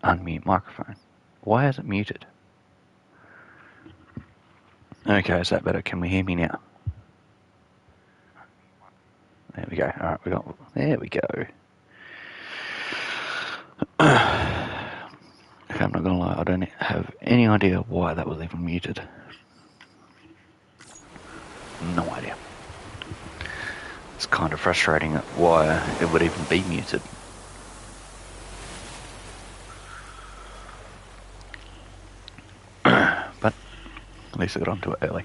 Unmute microphone. Why is it muted? Okay, is that better? Can we hear me now? There we go. Alright, there we go. Okay, I'm not gonna lie, I don't have any idea why that was even muted. No idea. It's kind of frustrating why it would even be muted. But at least I got onto it early.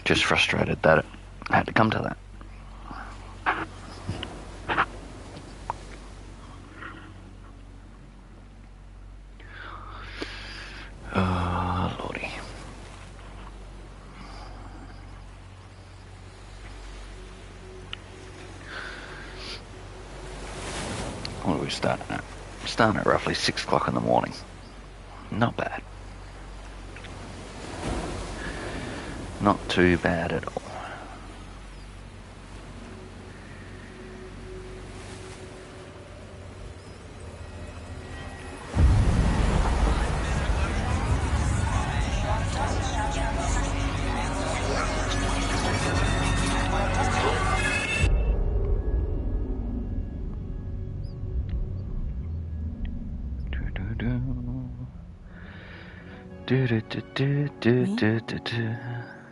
Just frustrated that it had to come to that. Oh, lordy. What are we starting at? Starting at roughly 6 o'clock in the morning. Not bad. Not too bad at all.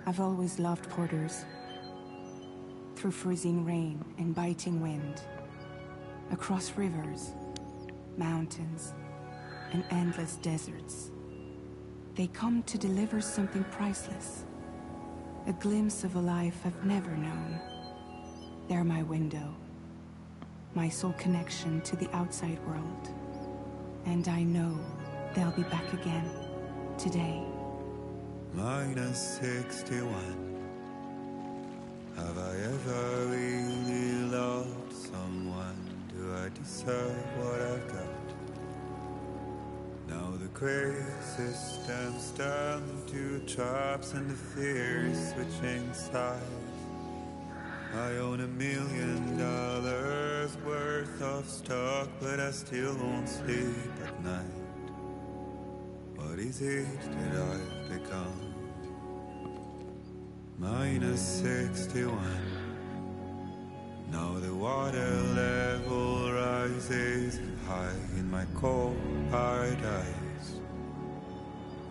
I've always loved porters. Through freezing rain and biting wind, across rivers, mountains, and endless deserts, they come to deliver something priceless, a glimpse of a life I've never known. They're my window, my sole connection to the outside world, and I know they'll be back again today. -61. Have I ever really loved someone? Do I deserve what I've got? Now the crazy system's turned to traps and the fears switching sides. I own $1 million worth of stock, but I still won't sleep at night. What is it that I've become? -61. Now the water level rises high in my cold paradise,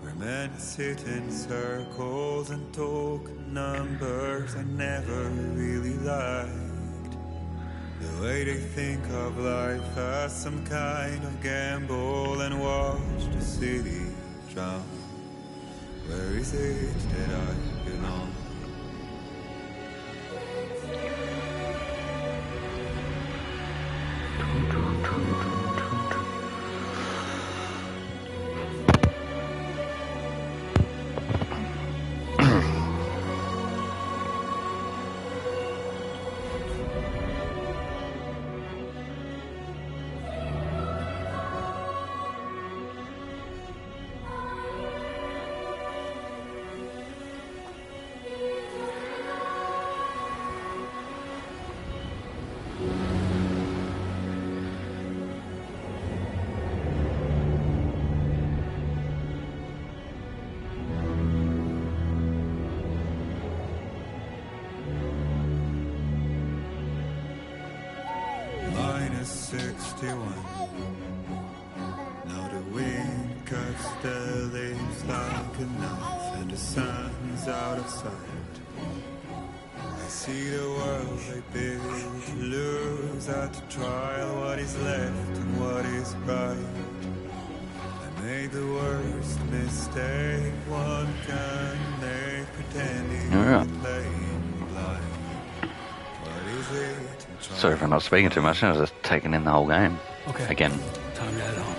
where men sit in circles and talk numbers I never really liked. The way they think of life as some kind of gamble and watch the city drown. Where is it that I belong? -61. Now the wind cuts the leaves like a knife, and the sun's out of sight. I see the world I built lose at the trial, what is left and what is right. I made the worst mistake one can make, pretending you're playing blind. What is it? Sorry for not speaking too much, I was just taking in the whole game. Okay. Again. Time to head home.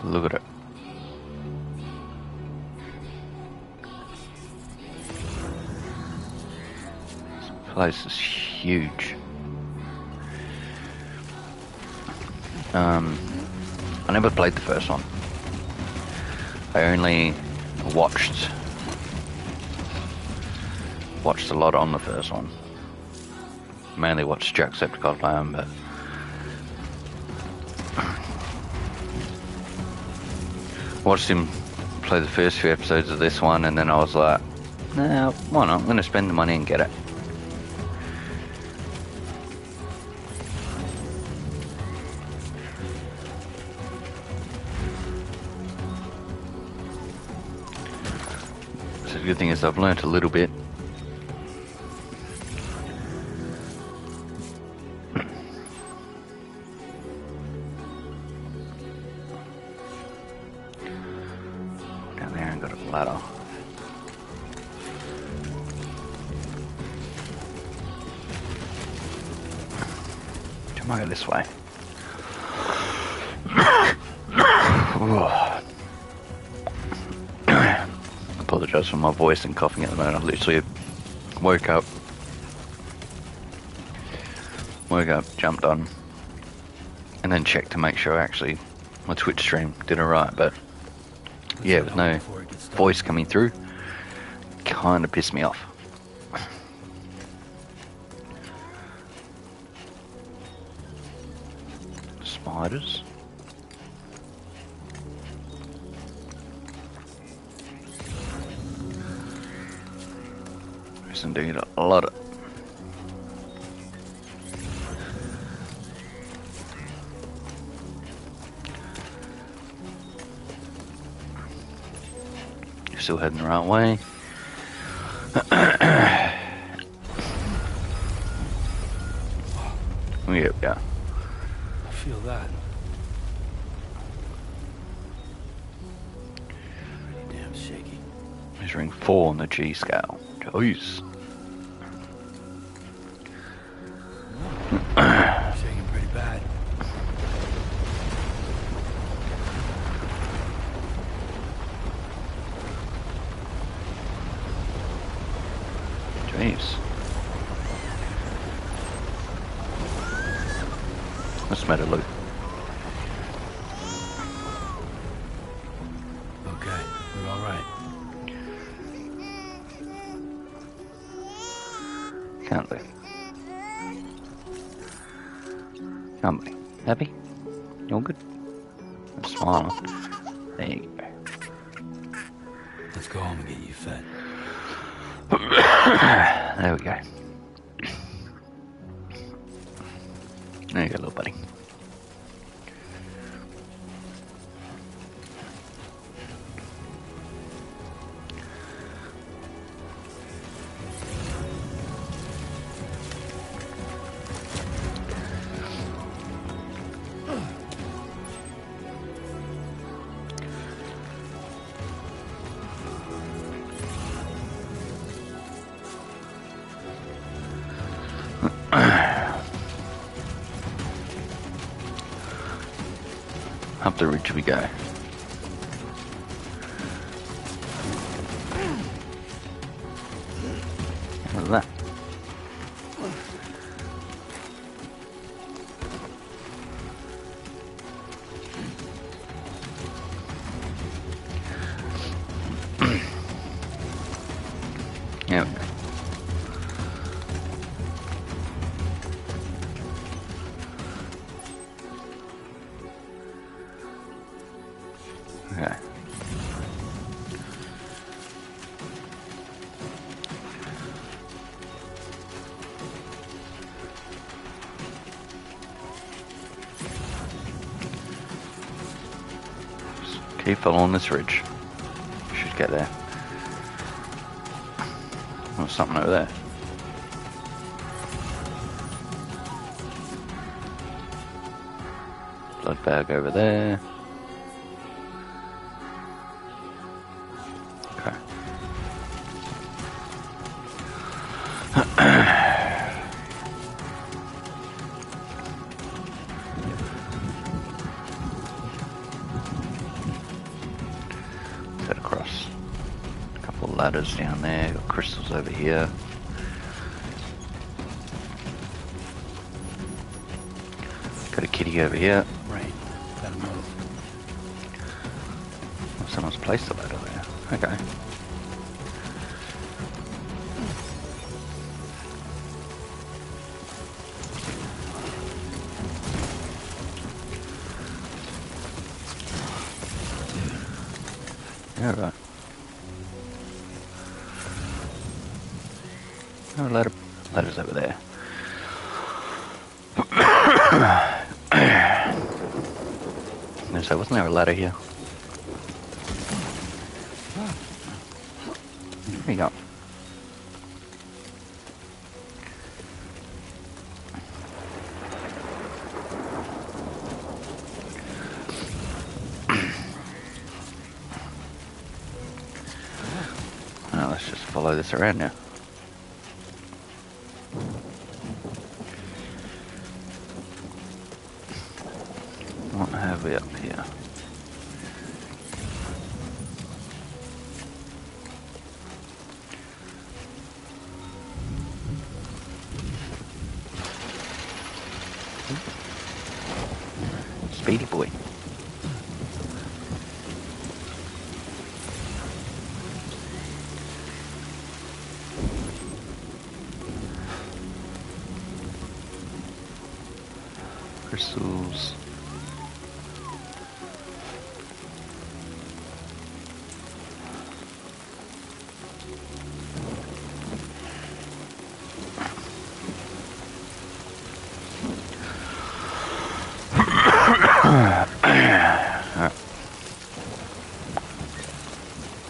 Look at it. place is huge. I never played the first one. I only watched a lot on the first one. Mainly watched Jacksepticeye play him, but watched him play the first few episodes of this one, and then I was like, nah, why not? I'm going to spend the money and get it. So the good thing is I've learnt a little bit. Down there and got a ladder. I might go this way. Apologise for my voice and coughing at the moment. I literally woke up, jumped on, and then checked to make sure actually my Twitch stream did alright, but yeah, with no voice coming through, kinda pissed me off. Spiders. There's indeed a lot of... You're still heading the right way. Yeah, yeah. I feel that. Pretty damn shaky. Measuring 4 on the G scale. Jeez. Shaking pretty bad. Jeez. What's the matter, Luke? Okay, we're all right. Can't be. Can't be. Happy? You all good? I'm smiling. There you go. Let's go home and get you fed. There we go. There you go, little buddy. Up the ridge we go. What's that? Yeah. Okay. Just keep following this ridge. You should get there. Oh, something over there. Blood bag over there. Okay. Set across. A couple of ladders down there. Got crystals over here. Got a kitty over here. Rain. Gotta move. Oh, someone's placed a ladder there. Okay. Yeah, right. Oh, ladder's over there. So wasn't there a ladder here? Here you go. Now let's just follow this around now. What have we up here? Speedy boy. Crystals.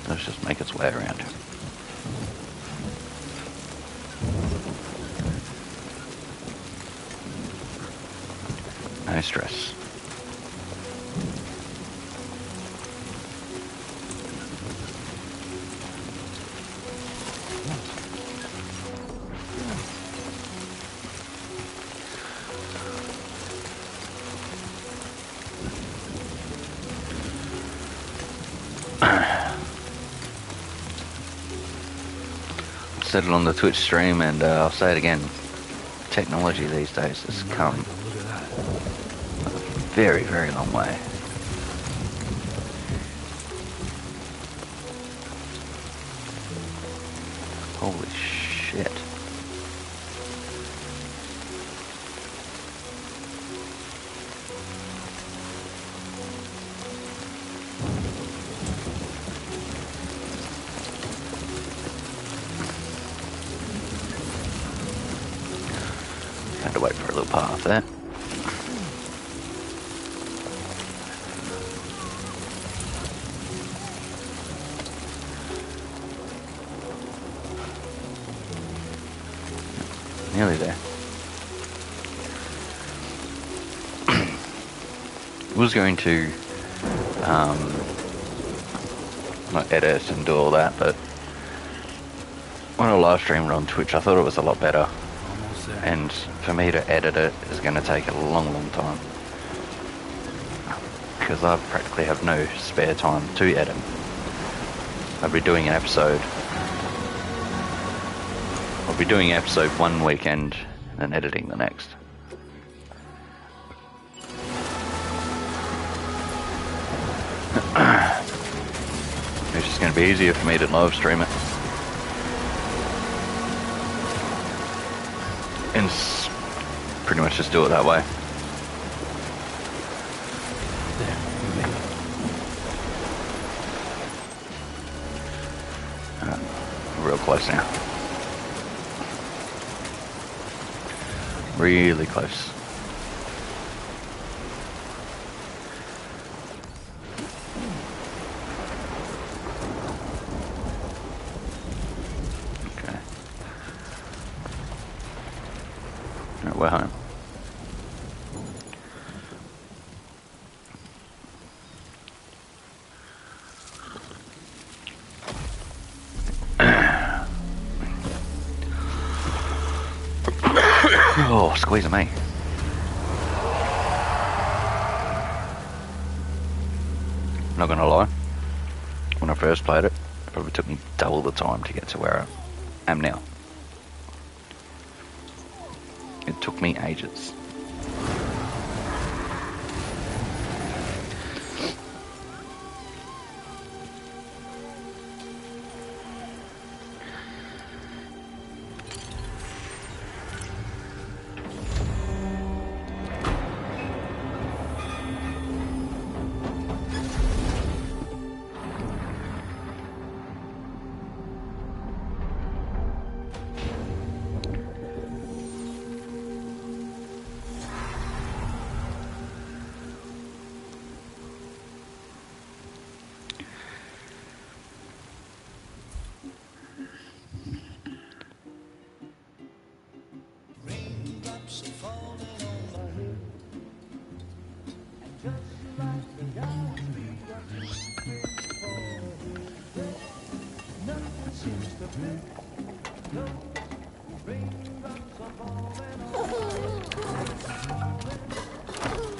Let's just make its way around. No stress. Said it on the Twitch stream, and I'll say it again. Technology these days has come Look at that. a very, very long way. Holy shit. Had to wait for a little path there. Nearly there. Was going to not edit and do all that, but when I live streamed on Twitch, I thought it was a lot better. Almost there. And for me to edit it is going to take a long, long time. Because I practically have no spare time to edit. I'll be doing an episode. I'll be doing episode one weekend and editing the next. It's just going to be easier for me to live stream it. And pretty much just do it that way. There. You made it. Real close now. Really close. Okay. Alright, we're home. Oh, squeeze me. Not gonna lie, when I first played it, it probably took me double the time to get to where I am now. It took me ages.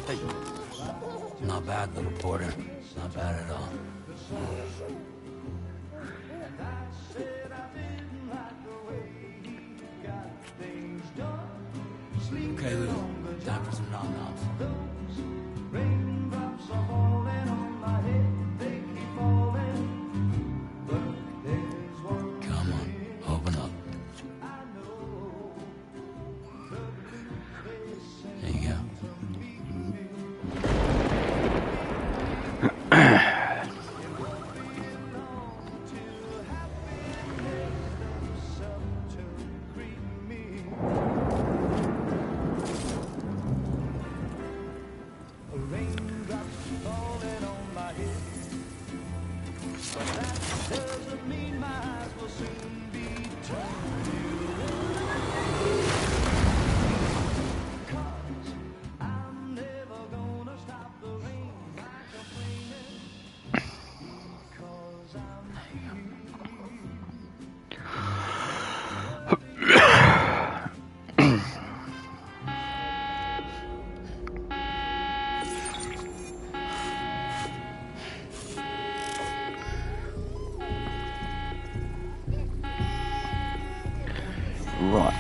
Hey. Not bad, little porter. Not bad at all. Okay, Lou. Time for some nom-noms. Come on, open up. There you go. Right.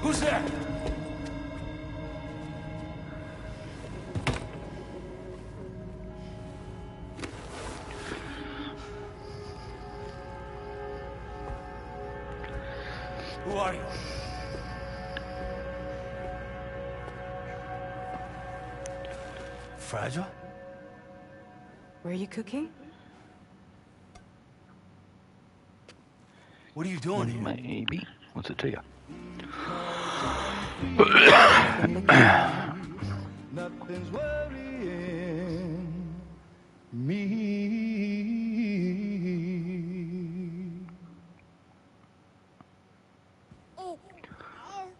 Who's there? Who are you? Fragile? Were you cooking? What are you doing here? Maybe. What's it to you? Nothing's worrying me.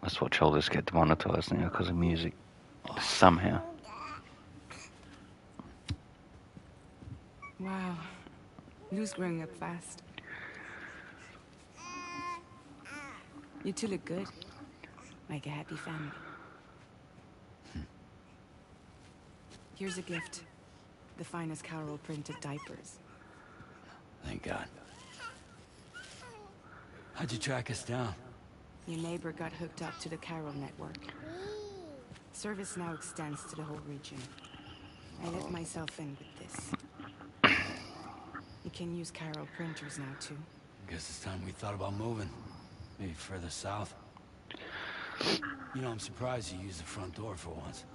Let's watch all this get demonetized now because of music. Somehow. Wow. Lou's growing up fast. You two look good. Like a happy family. Here's a gift. The finest Carol printed diapers. Thank God. How'd you track us down? Your neighbor got hooked up to the Carol network. Service now extends to the whole region. I let myself in with this. You can use Carol printers now too. Guess it's time we thought about moving. Maybe further south. You know, I'm surprised you used the front door for once.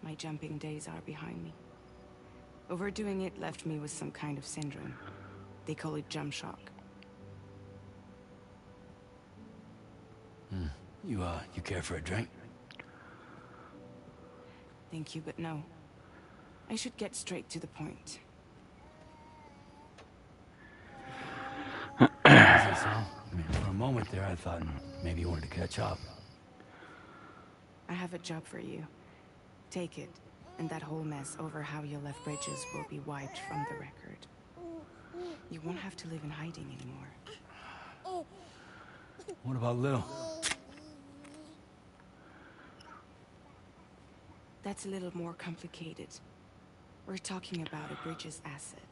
My jumping days are behind me. Overdoing it left me with some kind of syndrome. They call it jump shock. You care for a drink? Thank you, but no. I should get straight to the point. Is that so? I mean, for a moment there, I thought maybe you wanted to catch up. I have a job for you. Take it, and that whole mess over how you left Bridges will be wiped from the record. You won't have to live in hiding anymore. What about Lou? That's a little more complicated. We're talking about a Bridges asset.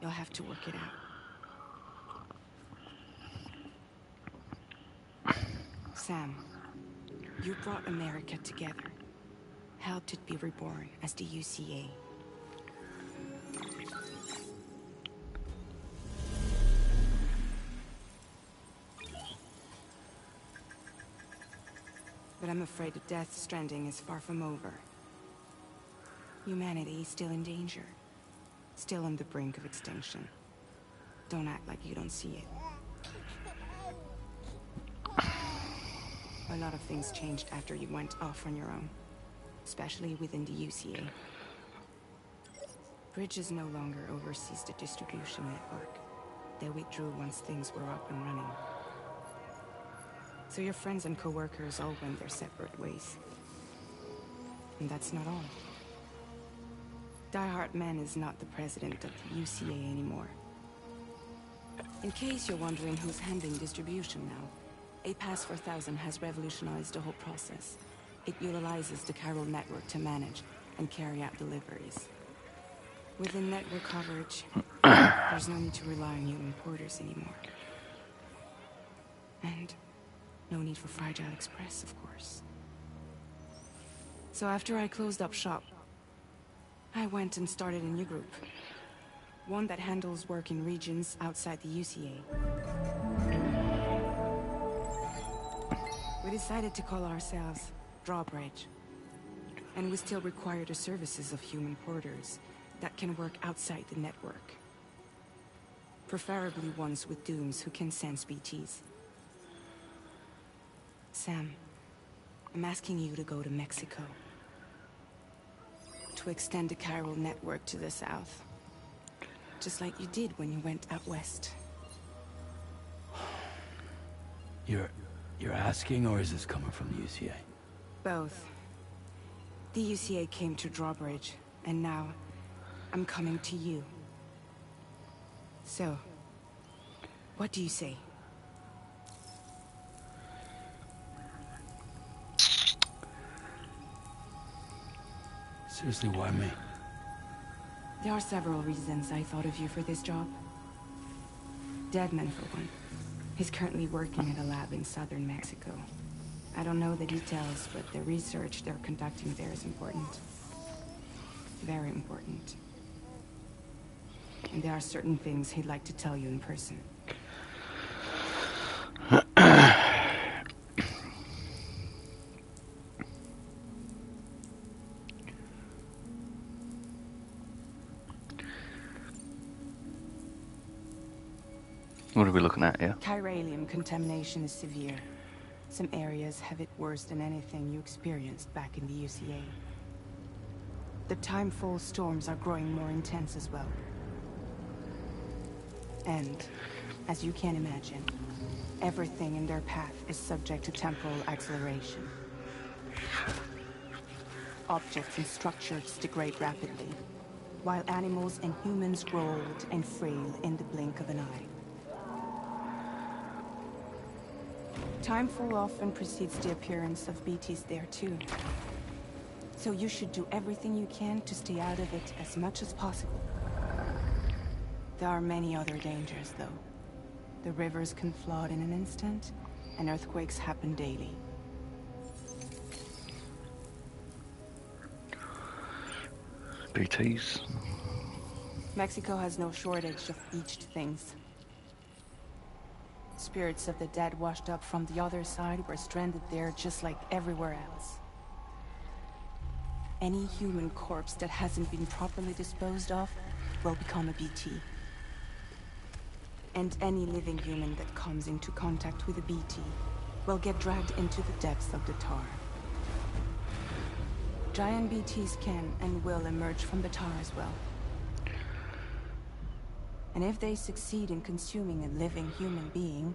You'll have to work it out. Sam, you brought America together. Helped it be reborn as the UCA. But I'm afraid the death stranding is far from over. Humanity is still in danger. Still on the brink of extinction. Don't act like you don't see it. A lot of things changed after you went off on your own, especially within the UCA. Bridges no longer oversees the distribution network. They withdrew once things were up and running. So your friends and co-workers all went their separate ways. And that's not all. Die Hartman is not the president of the UCA anymore. In case you're wondering who's handling distribution now, A Pass 4000 has revolutionized the whole process. It utilizes the chiral network to manage and carry out deliveries. Within network coverage, there's no need to rely on human porters anymore. And no need for Fragile Express, of course. So after I closed up shop, I went and started a new group. One that handles work in regions outside the UCA. We decided to call ourselves Drawbridge. And we still require the services of human porters that can work outside the network. Preferably ones with dooms who can sense BTs. Sam, I'm asking you to go to Mexico. To extend the chiral network to the south. Just like you did when you went out west. You're asking, or is this coming from the UCA? Both. The UCA came to Drawbridge, and now I'm coming to you. So, what do you say? Seriously, why me? There are several reasons I thought of you for this job. Deadman, for one. He's currently working at a lab in southern Mexico. I don't know the details, but the research they're conducting there is important. Very important. And there are certain things he'd like to tell you in person. What are we looking at here? Chiralium contamination is severe. Some areas have it worse than anything you experienced back in the UCA. The timefall storms are growing more intense as well. And, as you can imagine, everything in their path is subject to temporal acceleration. Objects and structures degrade rapidly, while animals and humans grow old and frail in the blink of an eye. Timefall often precedes the appearance of BTs there too. So you should do everything you can to stay out of it as much as possible. There are many other dangers, though. The rivers can flood in an instant, and earthquakes happen daily. BTs. Mexico has no shortage of beached things. Spirits of the dead washed up from the other side were stranded there just like everywhere else. Any human corpse that hasn't been properly disposed of will become a BT. And any living human that comes into contact with a BT will get dragged into the depths of the tar. Giant BTs can and will emerge from the tar as well. And if they succeed in consuming a living human being,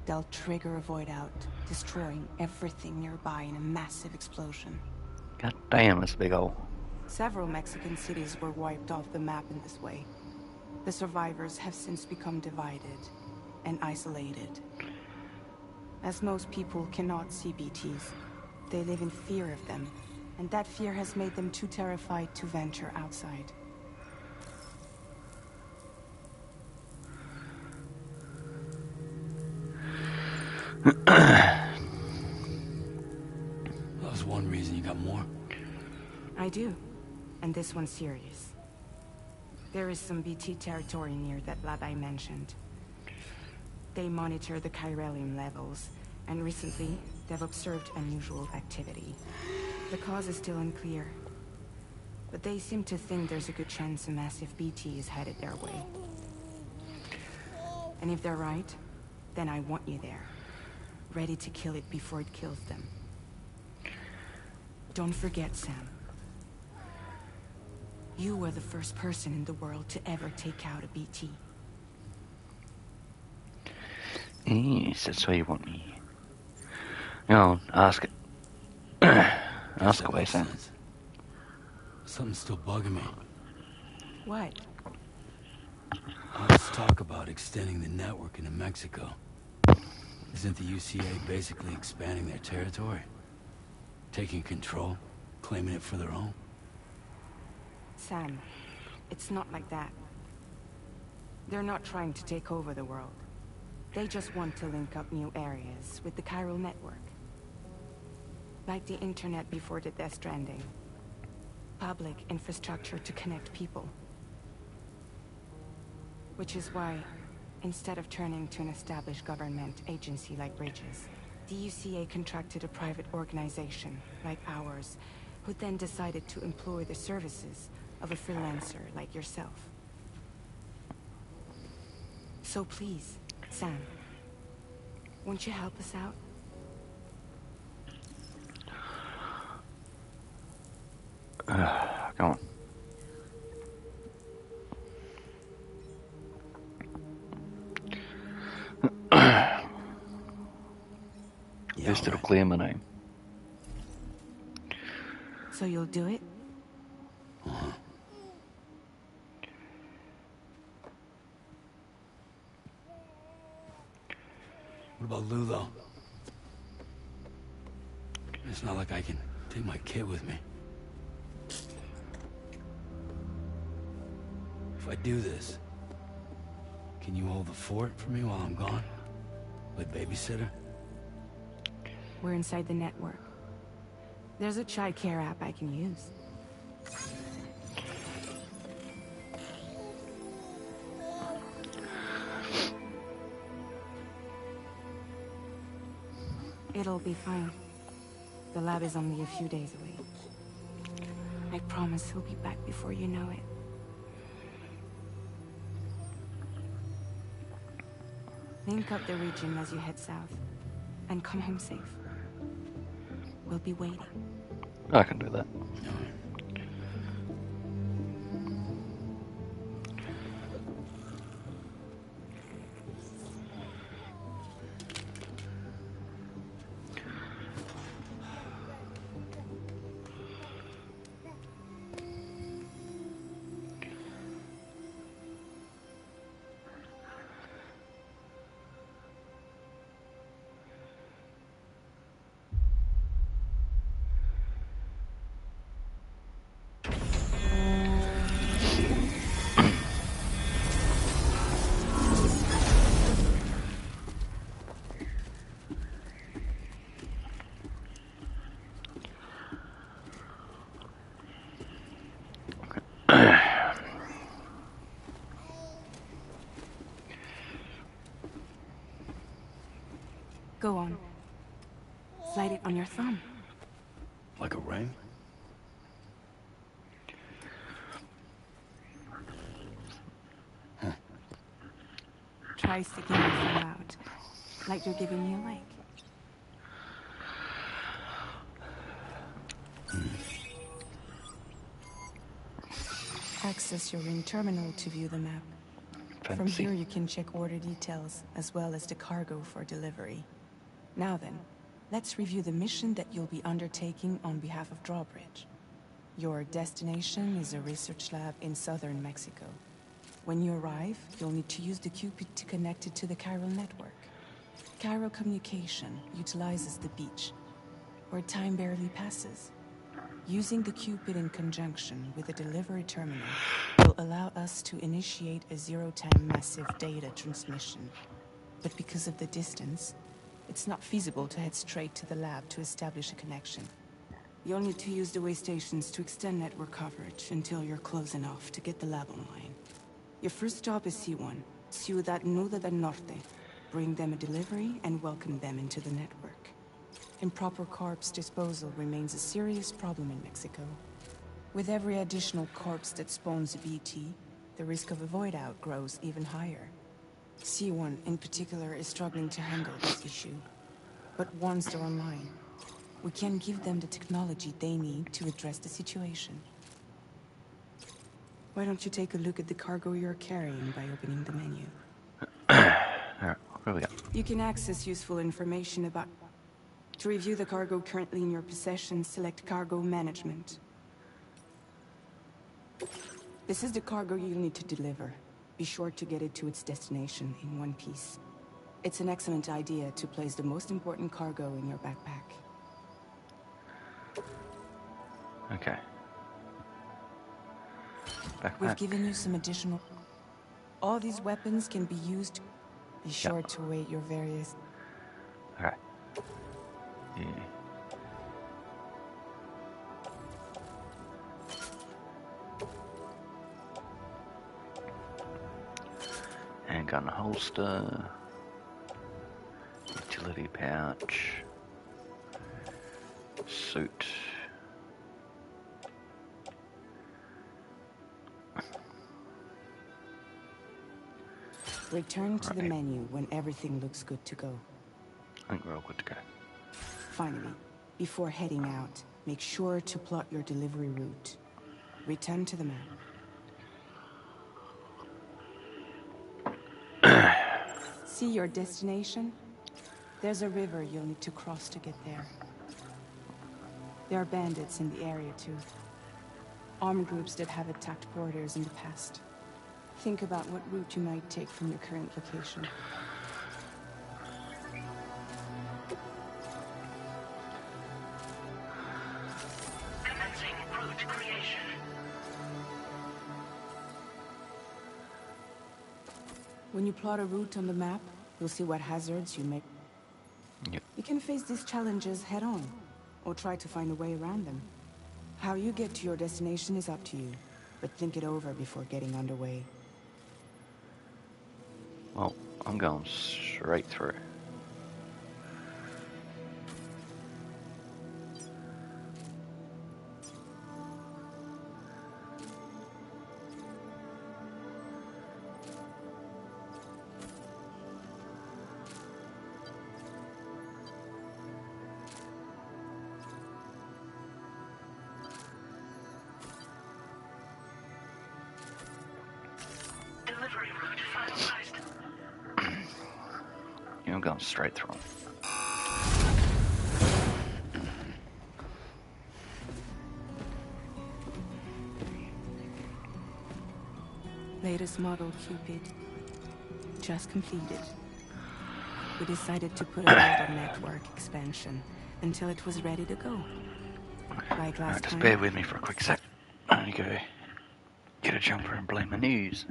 they'll trigger a void out, destroying everything nearby in a massive explosion. God damn, that's a big hole. Several Mexican cities were wiped off the map in this way. The survivors have since become divided and isolated. As most people cannot see BTs, they live in fear of them, and that fear has made them too terrified to venture outside. That was one reason. You got more? I do, and this one's serious. There is some BT territory near that lab I mentioned. They monitor the chiralium levels, and recently, they've observed unusual activity. The cause is still unclear, But they seem to think there's a good chance a massive BT is headed their way. And if they're right, then I want you there, ready to kill it before it kills them. Don't forget, Sam. You were the first person in the world to ever take out a BT. Yes, that's why you want me. No, ask it. Ask away, Sam. Something's still bugging me. What? All this talk about extending the network into Mexico. Isn't the UCA basically expanding their territory? Taking control? Claiming it for their own? Sam, it's not like that. They're not trying to take over the world. They just want to link up new areas with the chiral network. Like the internet before the Death Stranding. Public infrastructure to connect people. Which is why, instead of turning to an established government agency like Bridges, the UCA contracted a private organization, like ours, who then decided to employ the services of a freelancer like yourself. So please, Sam, won't you help us out? Go on. Just to clear my name. So you'll do it? What about Lou, though? It's not like I can take my kid with me. If I do this, can you hold the fort for me while I'm gone? Play babysitter? We're inside the network. There's a child care app I can use. It'll be fine. The lab is only a few days away. I promise he'll be back before you know it. Link up the region as you head south, and come home safe. We'll be waiting. I can do that. Go on. Slide it on your thumb. Like a ring? Try sticking your thumb out, like you're giving me a like. Access your ring terminal to view the map. From Fancy. here you can check order details, as well as the cargo for delivery. Now then, let's review the mission that you'll be undertaking on behalf of Drawbridge. Your destination is a research lab in southern Mexico. When you arrive, you'll need to use the Cupid to connect it to the chiral network. Chiral communication utilizes the beach, where time barely passes. Using the Cupid in conjunction with a delivery terminal will allow us to initiate a zero-time massive data transmission. But because of the distance, it's not feasible to head straight to the lab to establish a connection. You'll need to use the way stations to extend network coverage until you're close enough to get the lab online. Your first stop is C1, Ciudad Nuda del Norte. Bring them a delivery and welcome them into the network. Improper corpse disposal remains a serious problem in Mexico. With every additional corpse that spawns a BT, the risk of a void out grows even higher. C1 in particular is struggling to handle this issue. But once they're online, we can give them the technology they need to address the situation. Why don't you take a look at the cargo you're carrying by opening the menu? Alright, where we go? You can access useful information about... To review the cargo currently in your possession, select Cargo Management. This is the cargo you'll need to deliver. Be sure to get it to its destination in one piece. It's an excellent idea to place the most important cargo in your backpack. Okay. We've Backpack. given you some additional... All these weapons can be used. Be sure to weight your various... Alright. Yeah. Handgun holster. Utility pouch. Suit. Return to the menu when everything looks good to go. I think we're all good to go. Finally, before heading out, make sure to plot your delivery route. Return to the map. See your destination? There's a river you'll need to cross to get there. There are bandits in the area too. Armed groups that have attacked porters in the past. Think about what route you might take from your current location. Commencing route creation. When you plot a route on the map, you'll see what hazards you may... Yep. You can face these challenges head-on, or try to find a way around them. How you get to your destination is up to you, but think it over before getting underway. Well, I'm going straight through. Delivery route finalized. Yeah, I'm going straight through 'em. Latest model Cupid. Just completed. We decided to put a hold on network expansion until it was ready to go. Like last Alright, just time. bear with me for a quick sec. I need to go get a jumper and blame my news.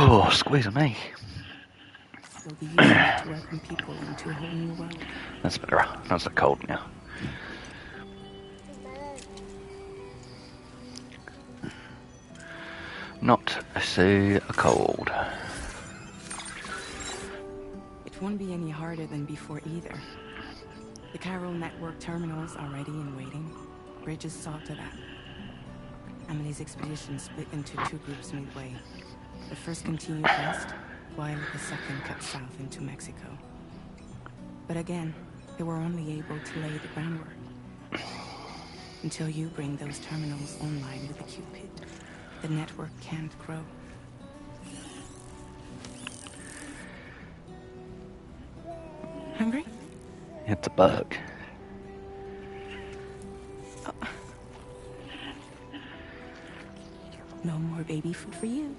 Oh, squeeze me. We'll be using it to welcome people into a whole new world. That's better. Not so cold now. Not so cold. It won't be any harder than before either. The Chiral network terminals are ready and waiting. Bridges sorted out. Emily's expedition split into two groups midway. The first continued west, while the second cut south into Mexico. But again, they were only able to lay the groundwork. Until you bring those terminals online with the Cupid. the network can't grow. Hungry? It's a bug. No more baby food for you.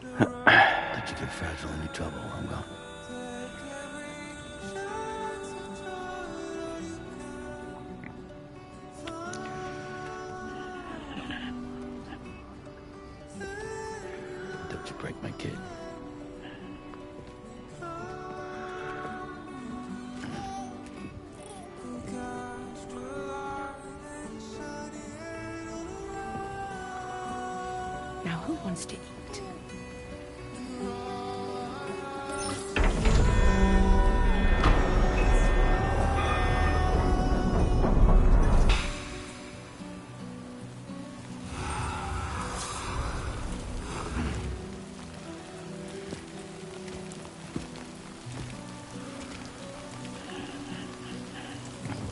Did you get Fragile any trouble, Will? Don't you break my kid? Now who wants to eat?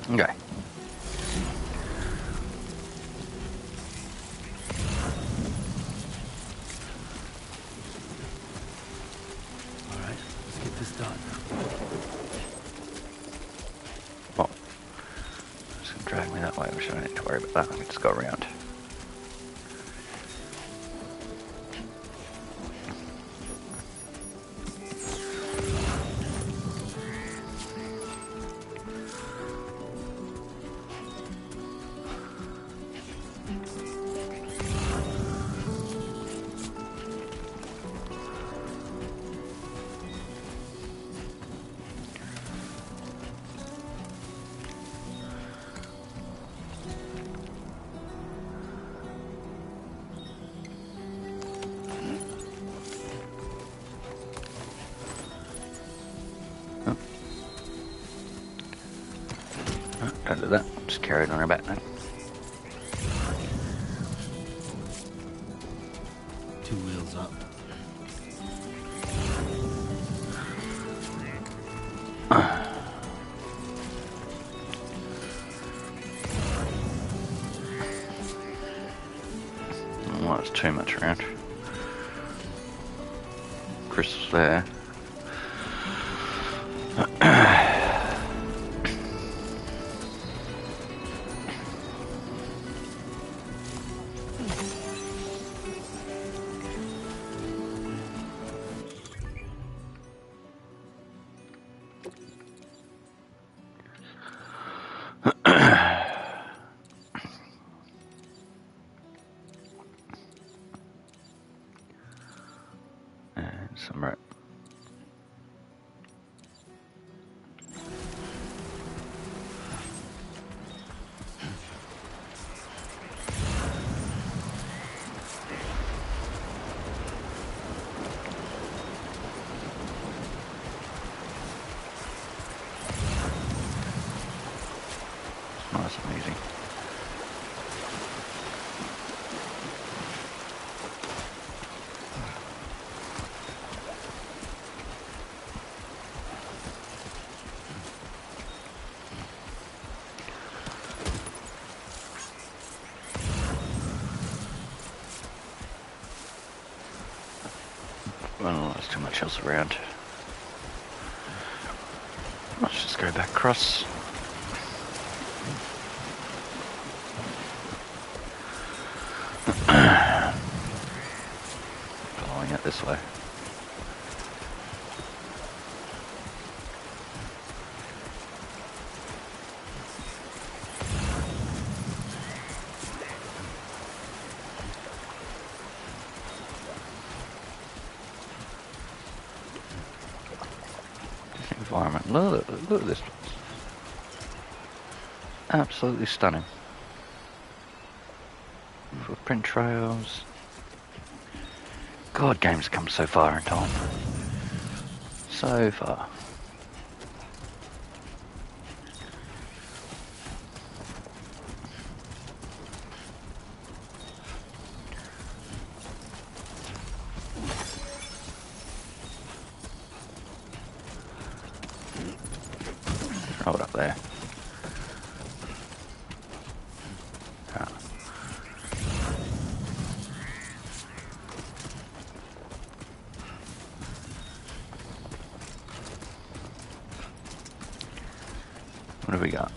Okay. All right, let's get this done. Well, it's gonna drag me that way, which I don't need to worry about that. I can just go around. Don't do that. Just carry it on her back then. 2 wheels up. Well, that's too much around. Chris was there. And some right. Nice and easy. Well, there's too much else around. Let's just go back across. Following it this way. Environment. Look at this place. Absolutely stunning. Footprint trails. God, games come so far in time. So far. Hold up there. What have we got?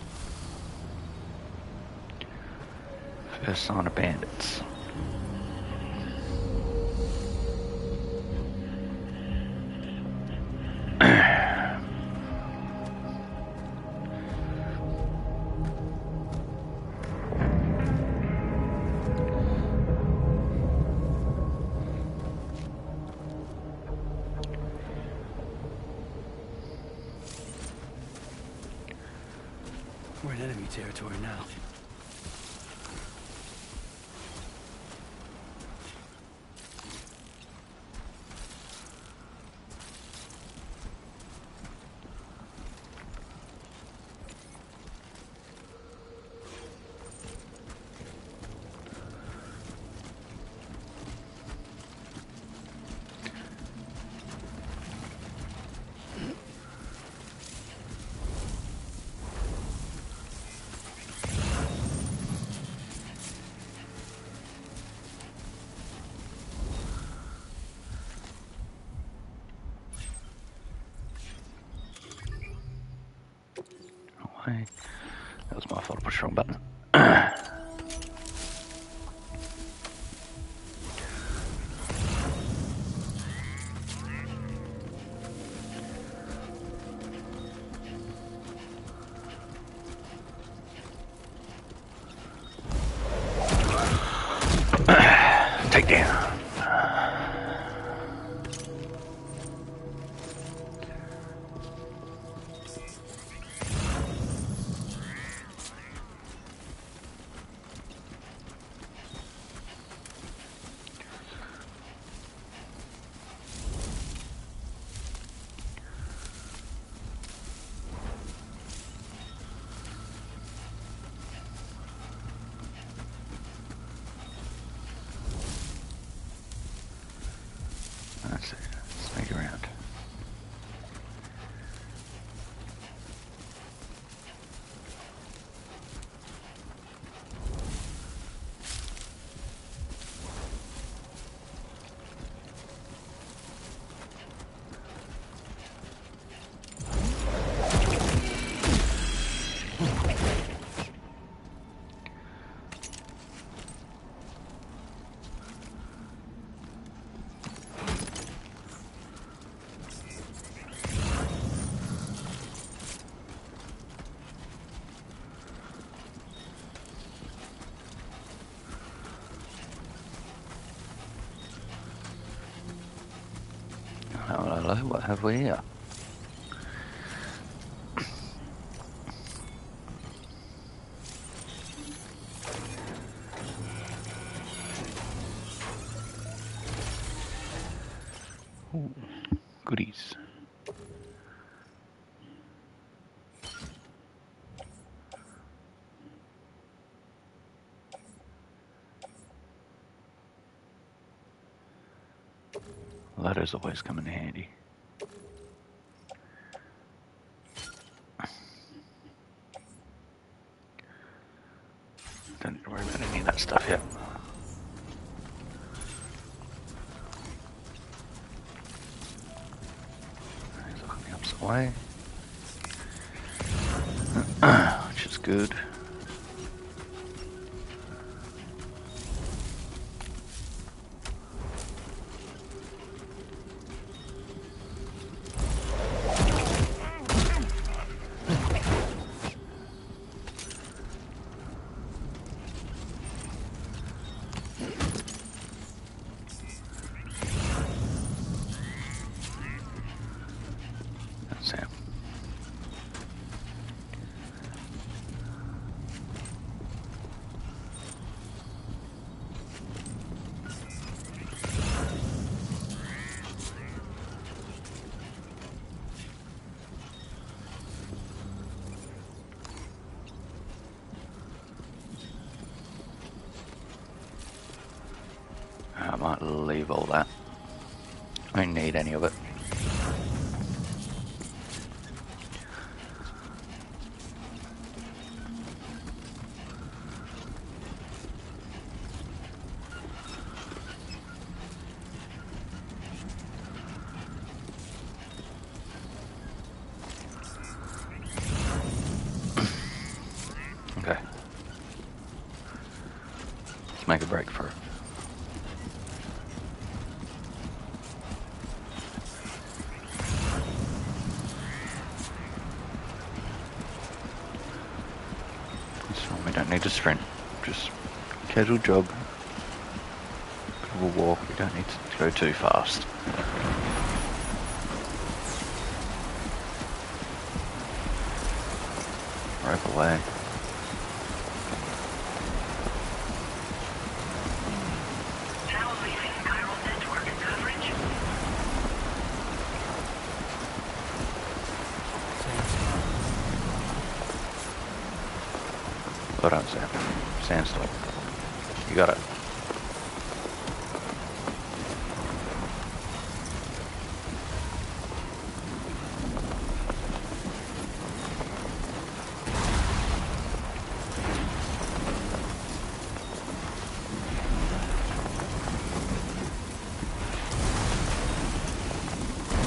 First sign of bandits. We're in enemy territory now. Away. That was my fault. I pushed the wrong button. Take down. That's it. Sneak around. Hello, what have we here? Ooh, goodies. Letters always come in handy. Don't need to worry about any of that stuff yet. He's looking the opposite way. Which is good. That's it. I might leave all that. I don't need any of it. need to sprint. Just casual jog. Bit of a walk. You don't need to go too fast. Rope away. Now leaving chiral network coverage. Well done, Sam. Sandstorm. You got it.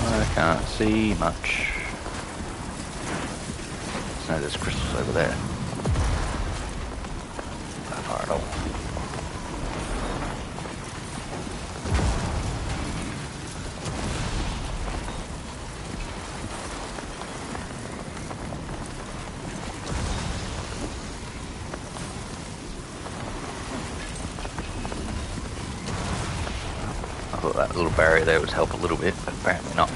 I can't see much. No, there's crystals over there. Not far at all. I thought that little barrier there would help a little bit, but apparently not.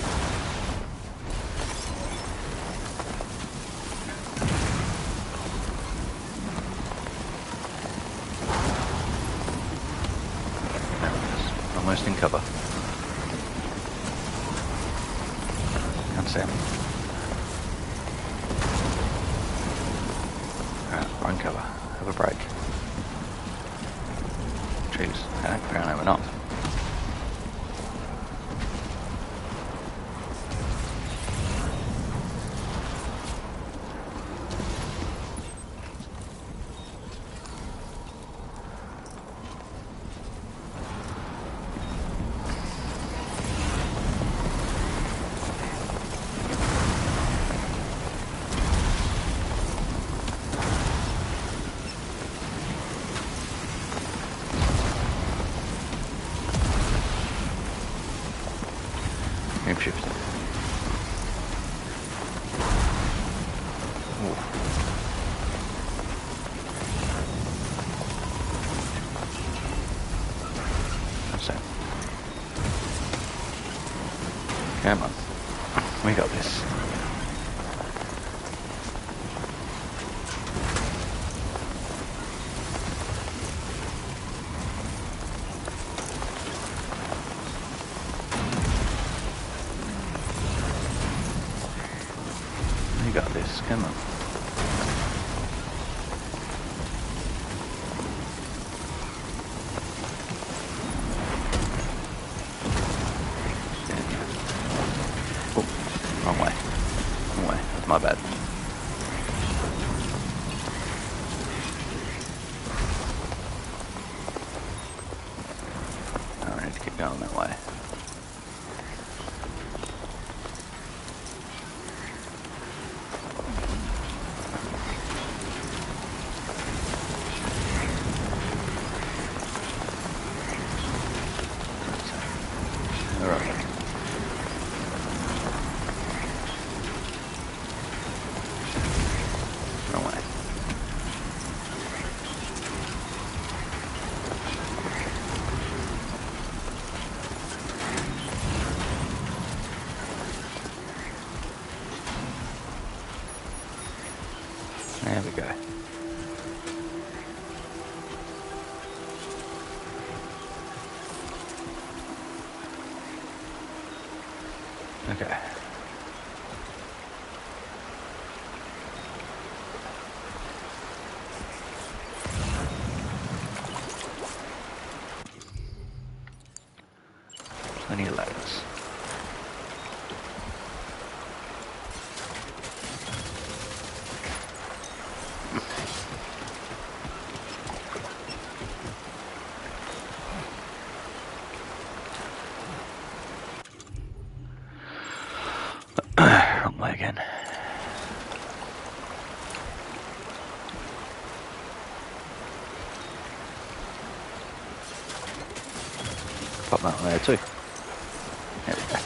Almost in cover. Come Sam. Alright, run cover. Have a break. Jeez, apparently we're not. Shape shift. That's it. Come on. We got this. You got this, come on. Oh, wrong way. Wrong way, that's my bad. I need to keep going that way. Alright. Wrong way. There we go. Okay. Plenty of ladders. Wrong way again. Pop that on there too. There we go.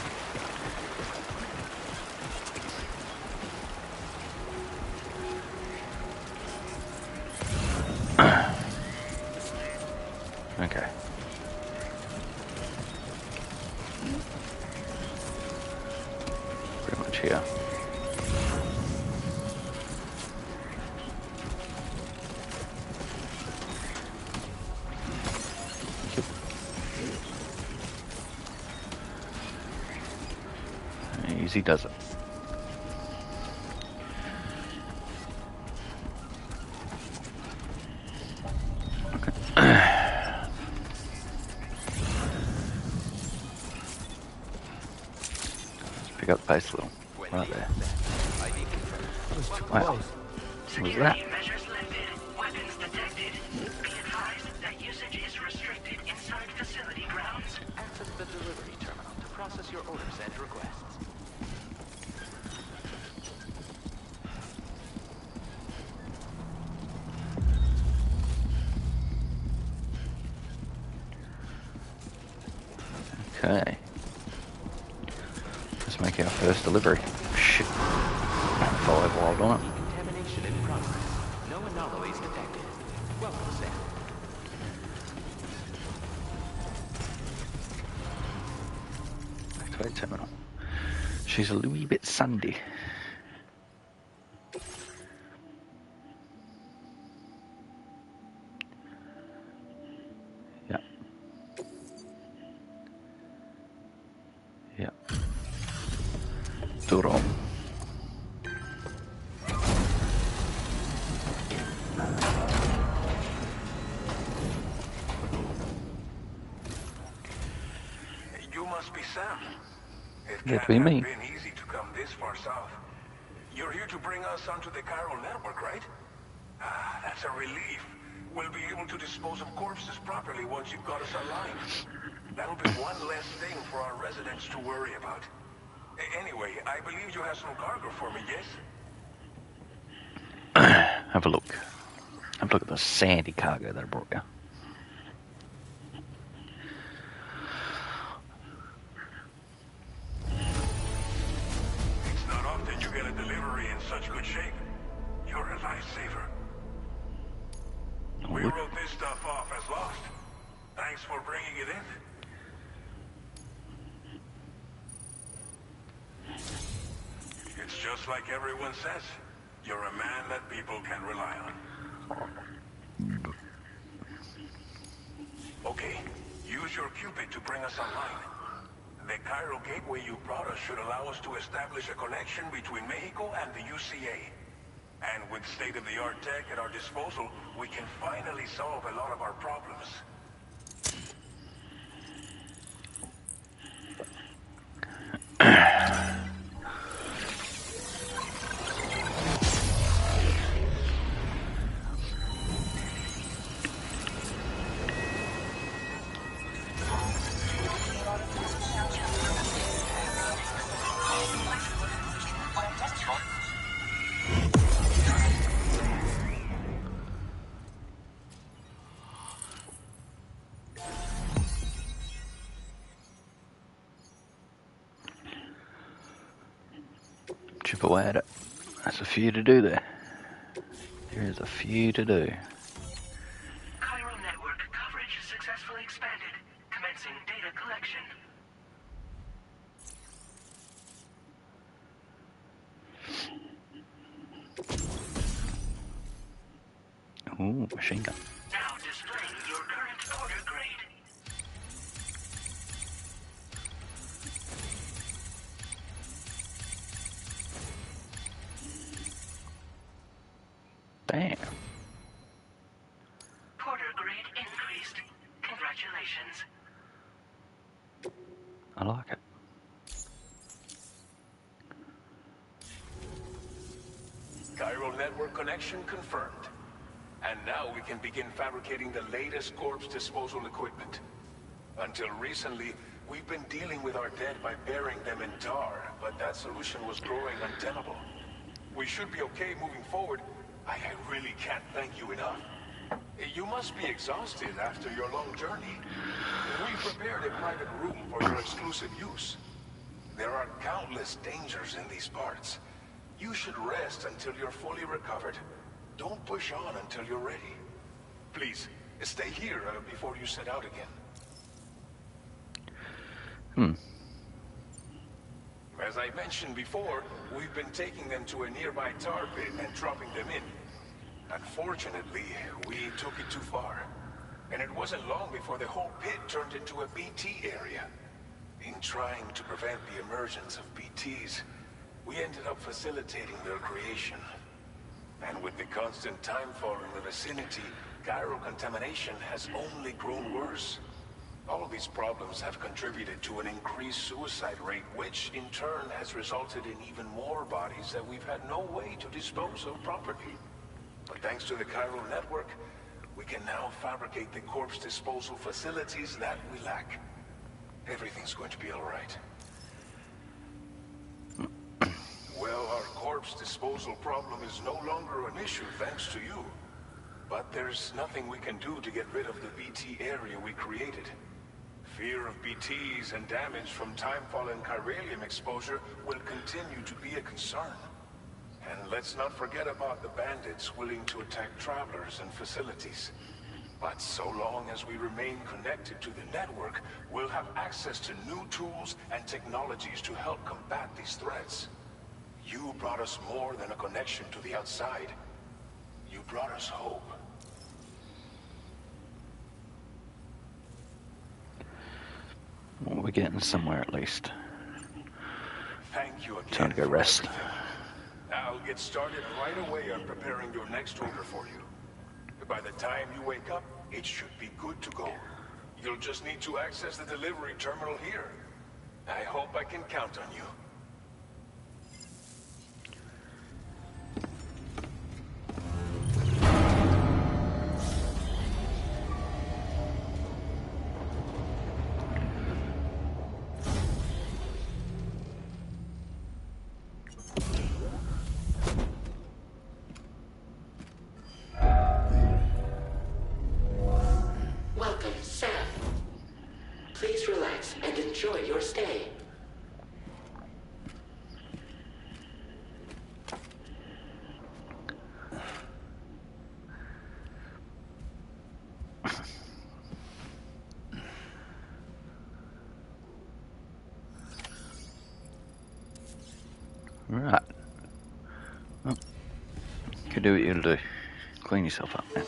here. Easy does it. Pick up the pace a little. Right there. Wow. What was that? Measures lifted. Weapons detected. Be advised that usage is restricted inside facility grounds. Access the delivery terminal to process your orders and requests. Okay. Let's make our first delivery. Shit. Follow wild on it. Decontamination in progress. No anomalies detected. Welcome, Sam. Activate terminal. She's a wee bit sandy. Yeah. Yeah. Duro. You must be Sam. It That'd can't be have me. been easy to come this far south. You're here to bring us onto the chiral network, right? Ah, that's a relief. We'll be able to dispose of corpses properly once you've got us aligned. That'll be one less thing for our residents to worry about. Anyway, I believe you have some cargo for me, yes? Have a look. Have a look at the sandy cargo that I brought you. It's not often you get a delivery in such good shape. You're a lifesaver. We wrote this stuff off as lost. Thanks for bringing it in. It's just like everyone says. You're a man that people can rely on. Okay, use your Cupid to bring us online. The chiral gateway you brought us should allow us to establish a connection between Mexico and the UCA. And with state-of-the-art tech at our disposal, we can finally solve a lot of our problems. Chip away at it. That's a few to do there. There is a few to do. Chiral network coverage successfully expanded. Commencing data collection. Ooh, machine gun. Now displaying your current order grade. Damn. Porter grade increased. Congratulations. I like it. Chiral network connection confirmed. And now we can begin fabricating the latest corpse disposal equipment. Until recently, we've been dealing with our dead by burying them in tar, but that solution was growing untenable. We should be okay moving forward. I really can't thank you enough. You must be exhausted after your long journey. We prepared a private room for your exclusive use. There are countless dangers in these parts. You should rest until you're fully recovered. Don't push on until you're ready. Please, stay here before you set out again. As I mentioned before, we've been taking them to a nearby tar pit and dropping them in. Unfortunately, we took it too far. And it wasn't long before the whole pit turned into a BT area. In trying to prevent the emergence of BTs, we ended up facilitating their creation. And with the constant timefall in the vicinity, chiral contamination has only grown worse. All these problems have contributed to an increased suicide rate, which in turn has resulted in even more bodies that we've had no way to dispose of properly. But thanks to the chiral network, we can now fabricate the corpse disposal facilities that we lack. Everything's going to be all right. Well, our corpse disposal problem is no longer an issue thanks to you. But there's nothing we can do to get rid of the BT area we created. Fear of BTs and damage from timefall and chiralium exposure will continue to be a concern. And let's not forget about the bandits willing to attack travelers and facilities. But so long as we remain connected to the network, we'll have access to new tools and technologies to help combat these threats. You brought us more than a connection to the outside. You brought us hope. Well, we're getting somewhere at least. Thank you again. Time to go rest. Everything. I'll get started right away on preparing your next order for you. By the time you wake up, it should be good to go. You'll just need to access the delivery terminal here. I hope I can count on you. Right. Well, you can do what you'll do. Clean yourself up, man.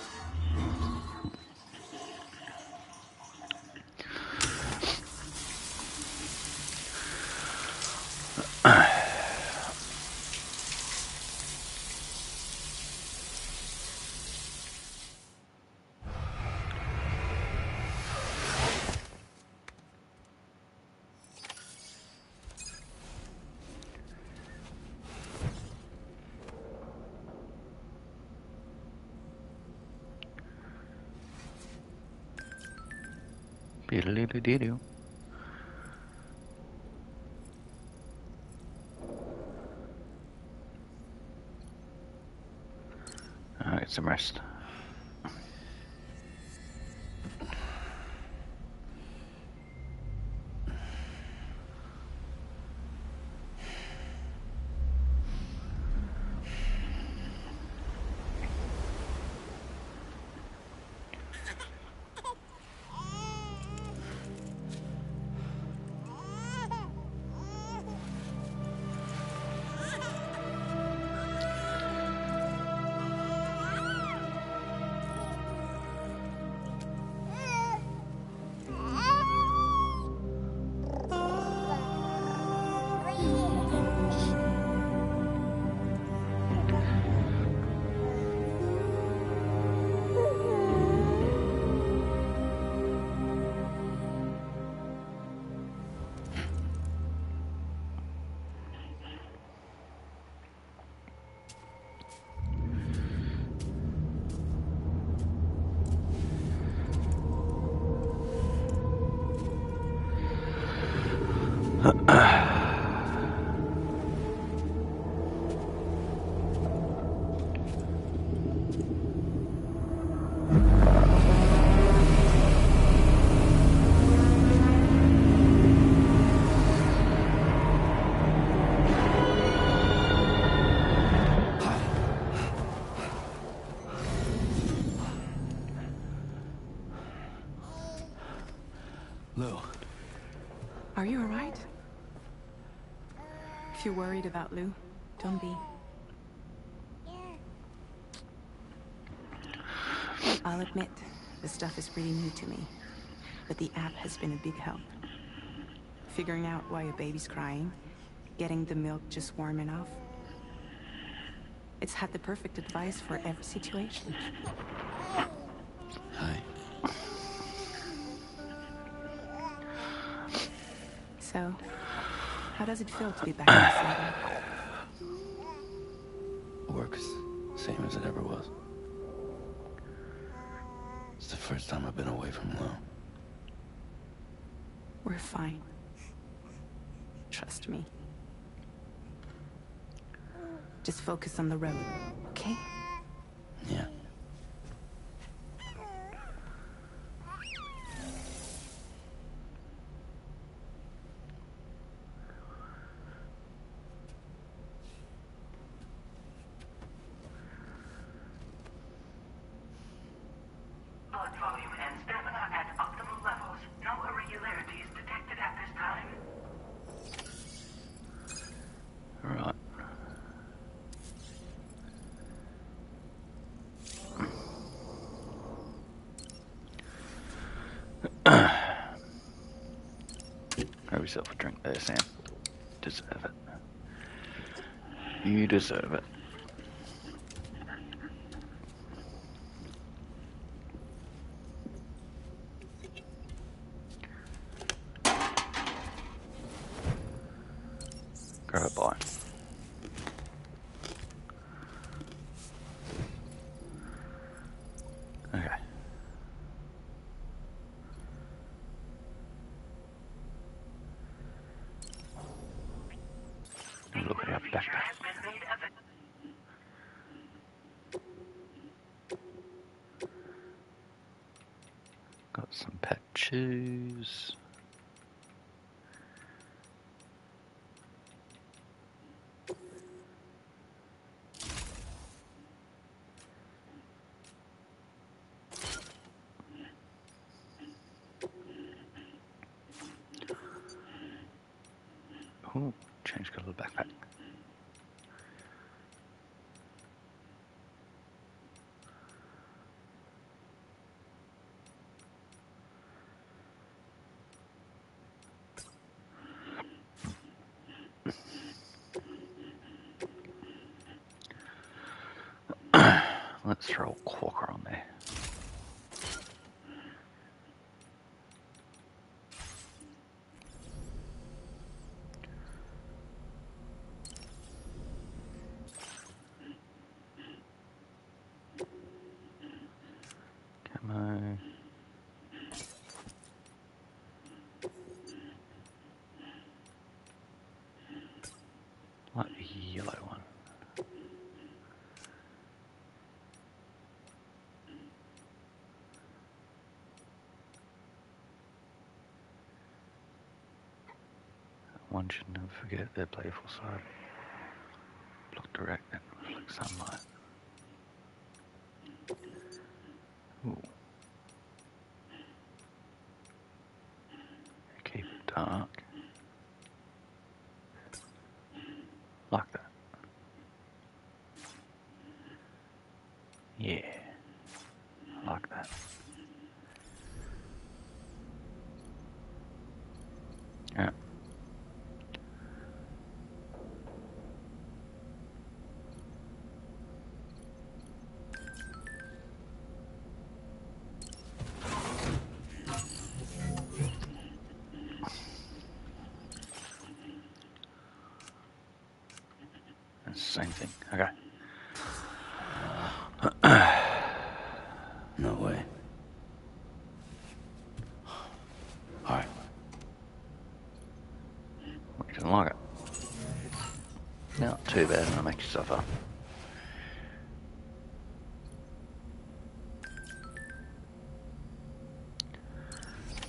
Diddle-diddle-diddle. I'll get some rest. Are you all right? If you're worried about Lou, don't be. I'll admit, the stuff is pretty new to me, but the app has been a big help. Figuring out why a baby's crying, getting the milk just warm enough. It's had the perfect advice for every situation. Hi. So, how does it feel to be back in the city? Works same as it ever was. It's the first time I've been away from Lou. We're fine. Trust me. Just focus on the road, okay? Yeah. Blood volume and stamina at optimal levels. No irregularities detected at this time. Right. Have yourself a drink there, Sam. Deserve it. You deserve it. Grab a bite. Okay. Look at our Feature backpack. has been made available. Got some patches. Ooh, change colour of the backpack. Let's throw a Quacker on there. Camo. Like the yellow one. One should never forget their playful side. Look direct and reflect sunlight. Ooh. Keep it dark. Like that. Yeah. Like that. Yeah. That's the same thing. Okay. No way. Alright. Well, you didn't like it. Not too bad, I'll make you suffer.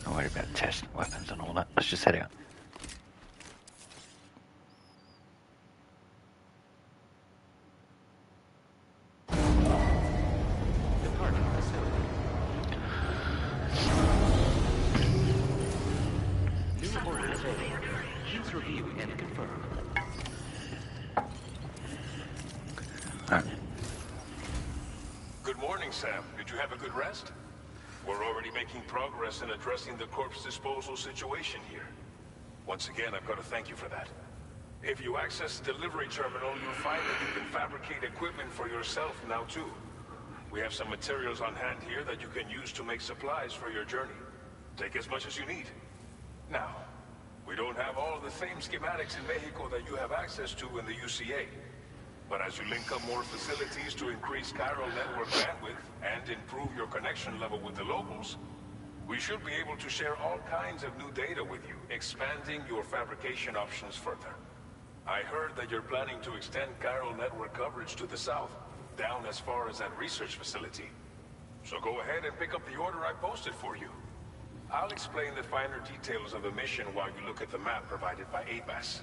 Don't worry about testing weapons and all that. Let's just head out. Departing facility. New order available. Please review and confirm. Sam? Did you have a good rest? We're already making progress in addressing the corpse disposal situation here. Once again, I've got to thank you for that. If you access the delivery terminal, you'll find that you can fabricate equipment for yourself now too. We have some materials on hand here that you can use to make supplies for your journey. Take as much as you need. Now, we don't have all the same schematics in Mexico that you have access to in the UCA. But as you link up more facilities to increase chiral network bandwidth and improve your connection level with the locals, we should be able to share all kinds of new data with you, expanding your fabrication options further. I heard that you're planning to extend chiral network coverage to the south, down as far as that research facility. So go ahead and pick up the order I posted for you. I'll explain the finer details of the mission while you look at the map provided by ABAS.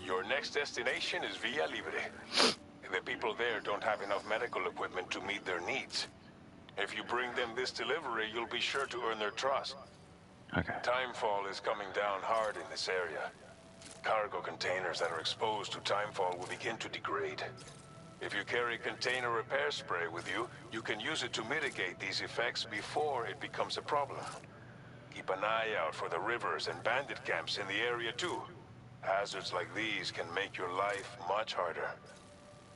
Your next destination is Villa Libre. The people there don't have enough medical equipment to meet their needs. If you bring them this delivery, you'll be sure to earn their trust. Okay. Timefall is coming down hard in this area. Cargo containers that are exposed to timefall will begin to degrade. If you carry container repair spray with you, you can use it to mitigate these effects before it becomes a problem. Keep an eye out for the rivers and bandit camps in the area too. Hazards like these can make your life much harder.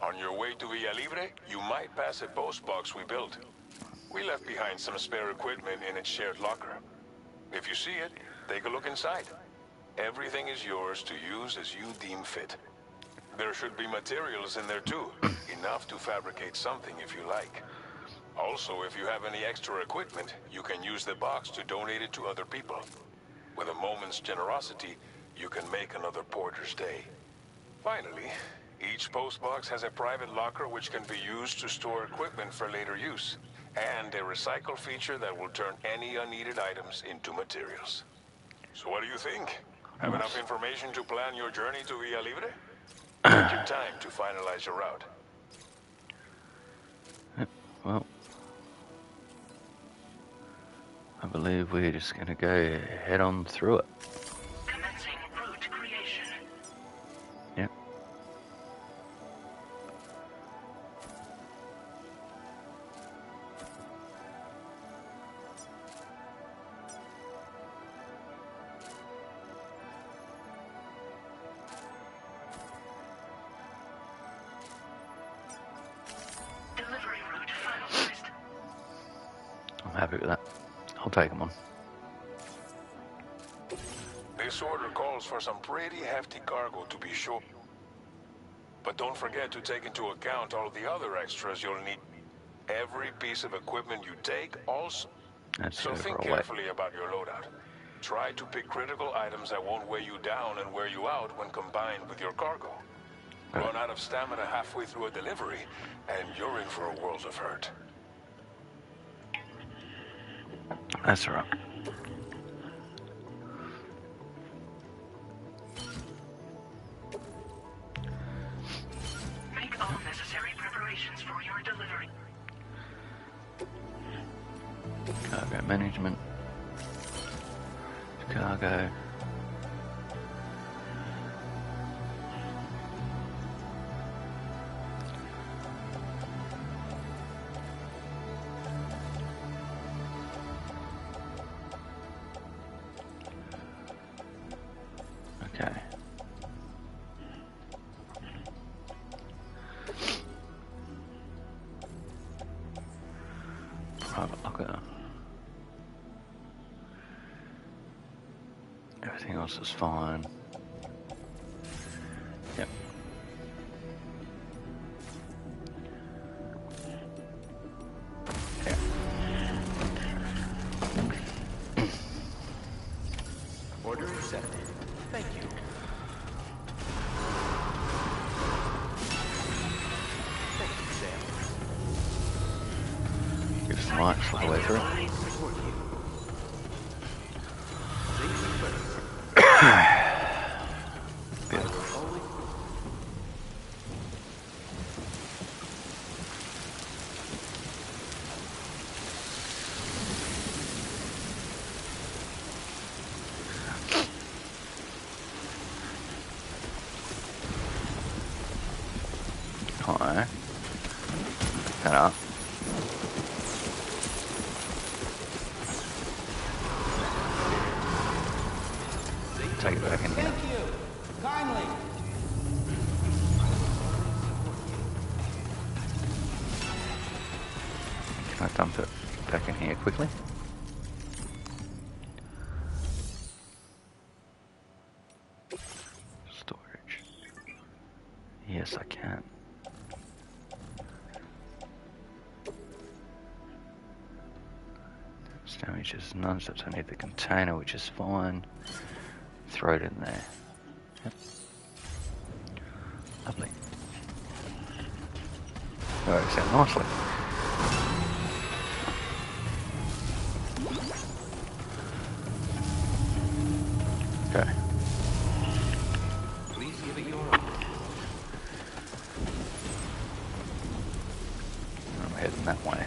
On your way to Villa Libre, you might pass a post box we built. We left behind some spare equipment in its shared locker. If you see it, take a look inside. Everything is yours to use as you deem fit. There should be materials in there too, enough to fabricate something if you like. Also, if you have any extra equipment, you can use the box to donate it to other people. With a moment's generosity, you can make another porter's day. Finally, each postbox has a private locker which can be used to store equipment for later use, and a recycle feature that will turn any unneeded items into materials. So what do you think? Have enough information to plan your journey to Villa Libre? Take your time to finalize your route. Well, I believe we're just gonna go head on through it. Commencing route creation. Yep. Delivery route finalized. I'm happy with that. I'll take them on. This order calls for some pretty hefty cargo to be sure. But don't forget to take into account all the other extras you'll need. Every piece of equipment you take also. That's So think overall carefully about your loadout. Try to pick critical items that won't weigh you down and wear you out when combined with your cargo. Run out of stamina halfway through a delivery, and you're in for a world of hurt. That's all right. Make all necessary preparations for your delivery. Cargo management. Cargo. Okay. Private locker. Everything else is fine. Yep. Order accepted. Thank you. Thank you, Sam. Give some lights all the way through. Report you. Safety first. Beautiful. Only high. That up. Take it back in here. Thank you. Kindly. Can I dump it back in here quickly? Storage. Yes, I can. Damages none, so I need the container, which is fine. Throw it in there. Yep. Lovely. Works out nicely. Okay. Please give it your all. I'm heading that way.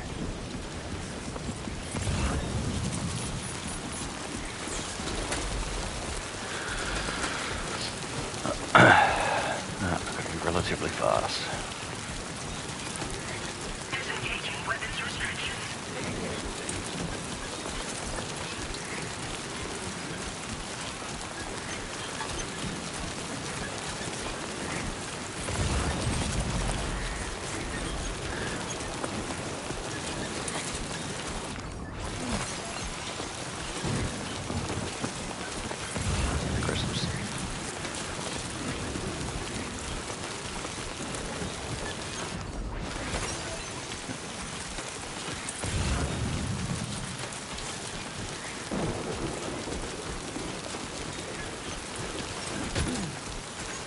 I've got to be relatively fast. Disengaging weapons restrictions. Christmas.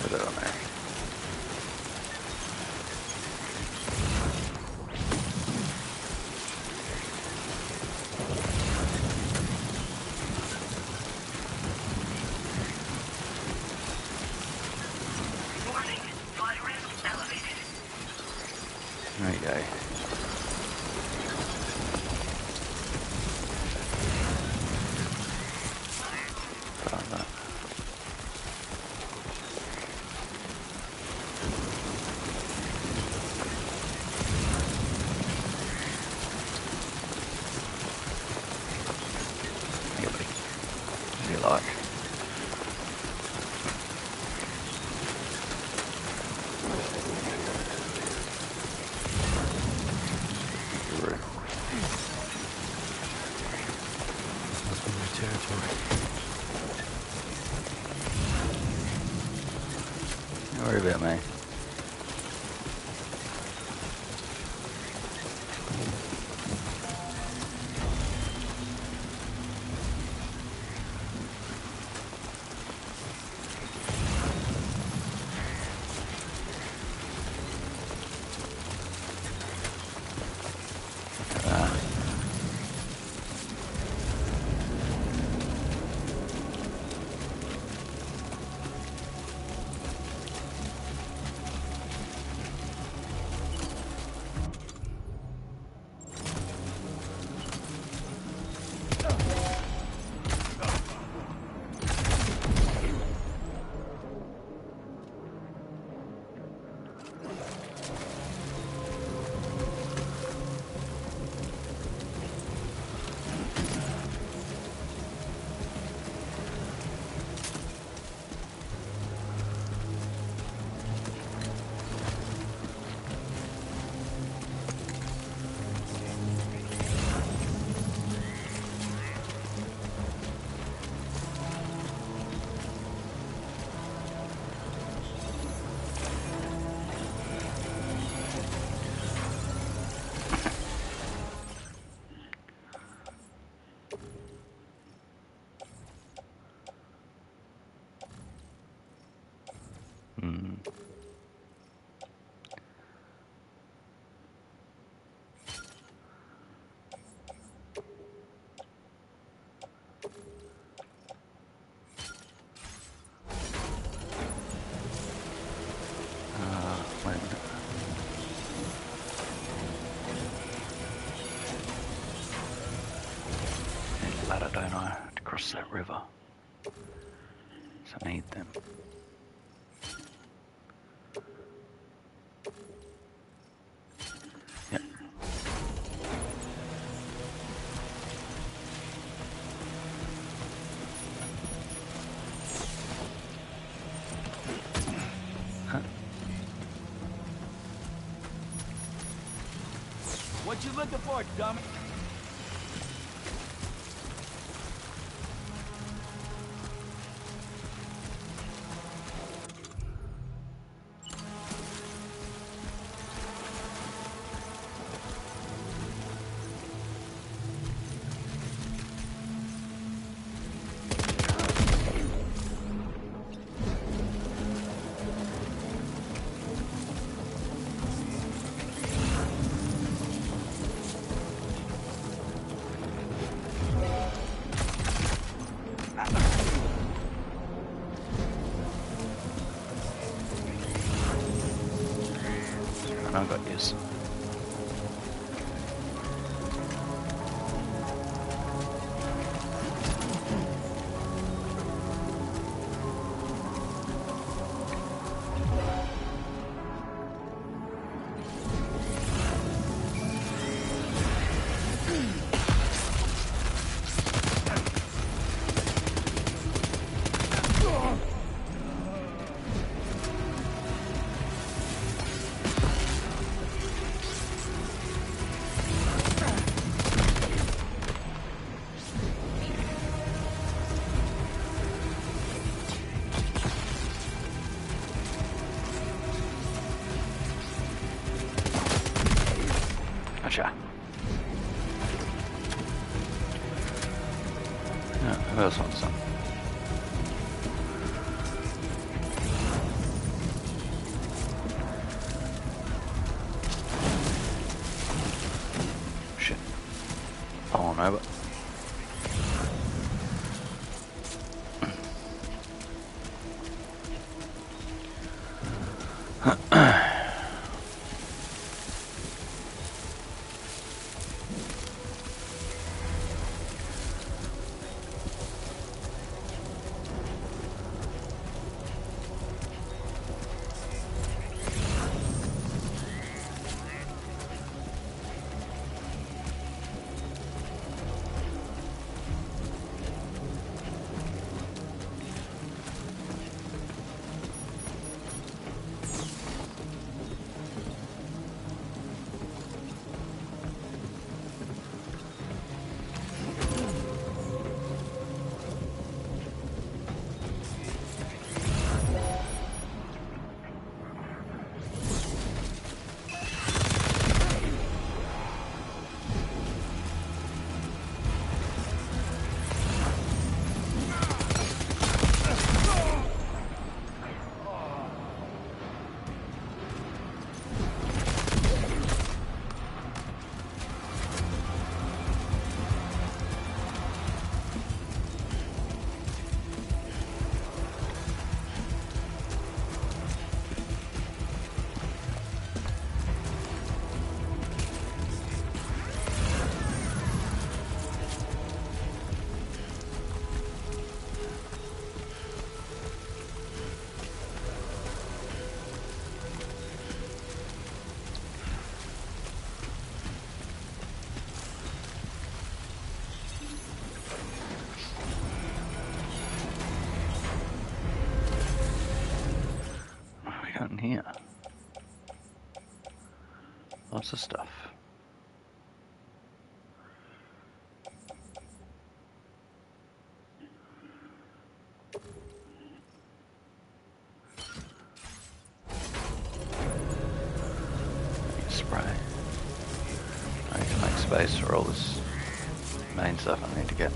Put that on there. Warning. Fly risk elevated. There you go. Found that. Here, buddy. What do you like? Through. This must be their territory. Don't worry about me. What you looking for, dummy? I got this. Gotcha. Yeah, who else wants some? Shit. Falling over. In here. Lots of stuff. Spray. I need to make space for all this main stuff I need to get.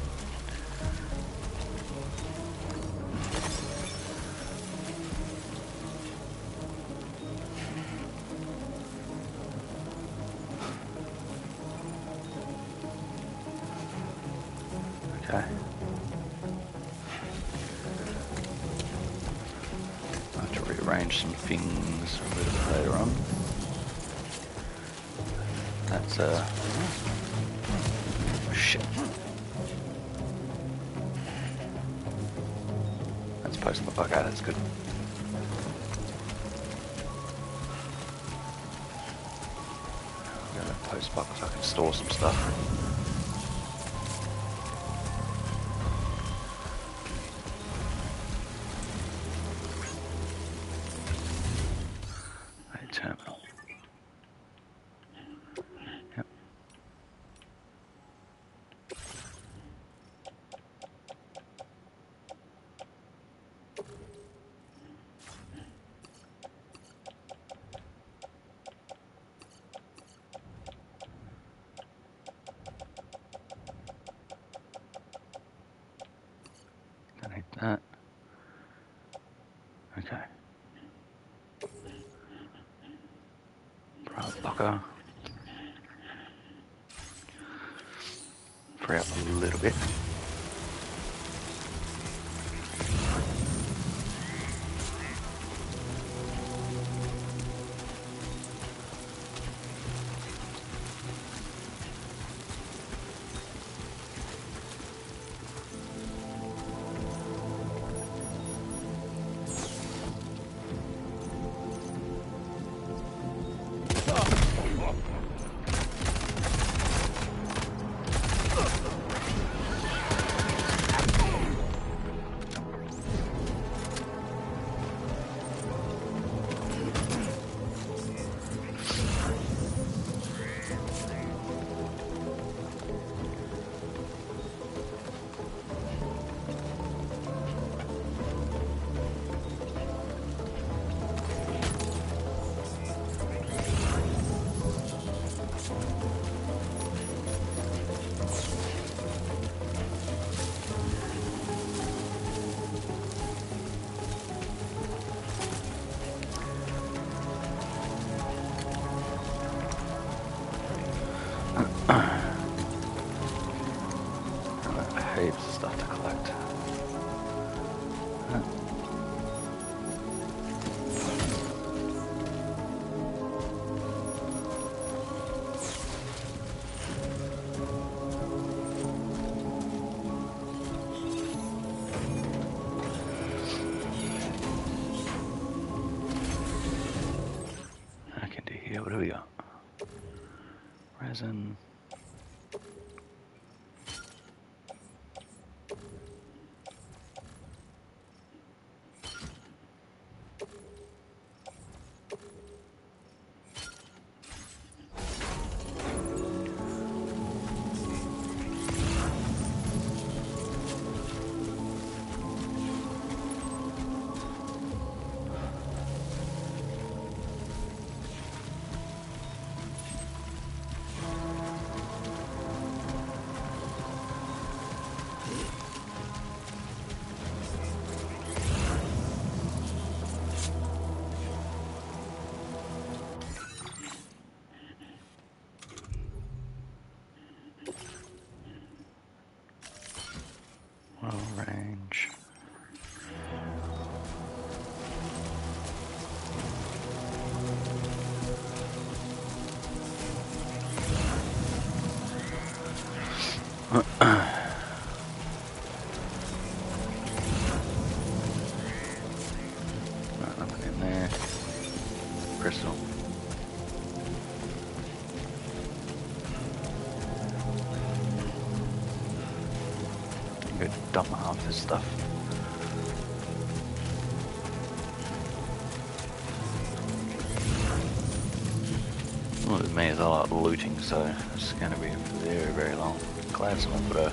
Okay. I have to rearrange some things a little bit later on. That's shit. That's posting the fuck out, that's good. I've got a post box, I can store some stuff. Terminal. Yep. locker. Free up a little bit. Heaps of stuff to collect. I can do here. What do we got? Resin. Well, range. Nothing in there. Crystal. I'm going to dump half this stuff. Well, with me, it's a lot of looting, so it's going to be very, very long. Glad someone put a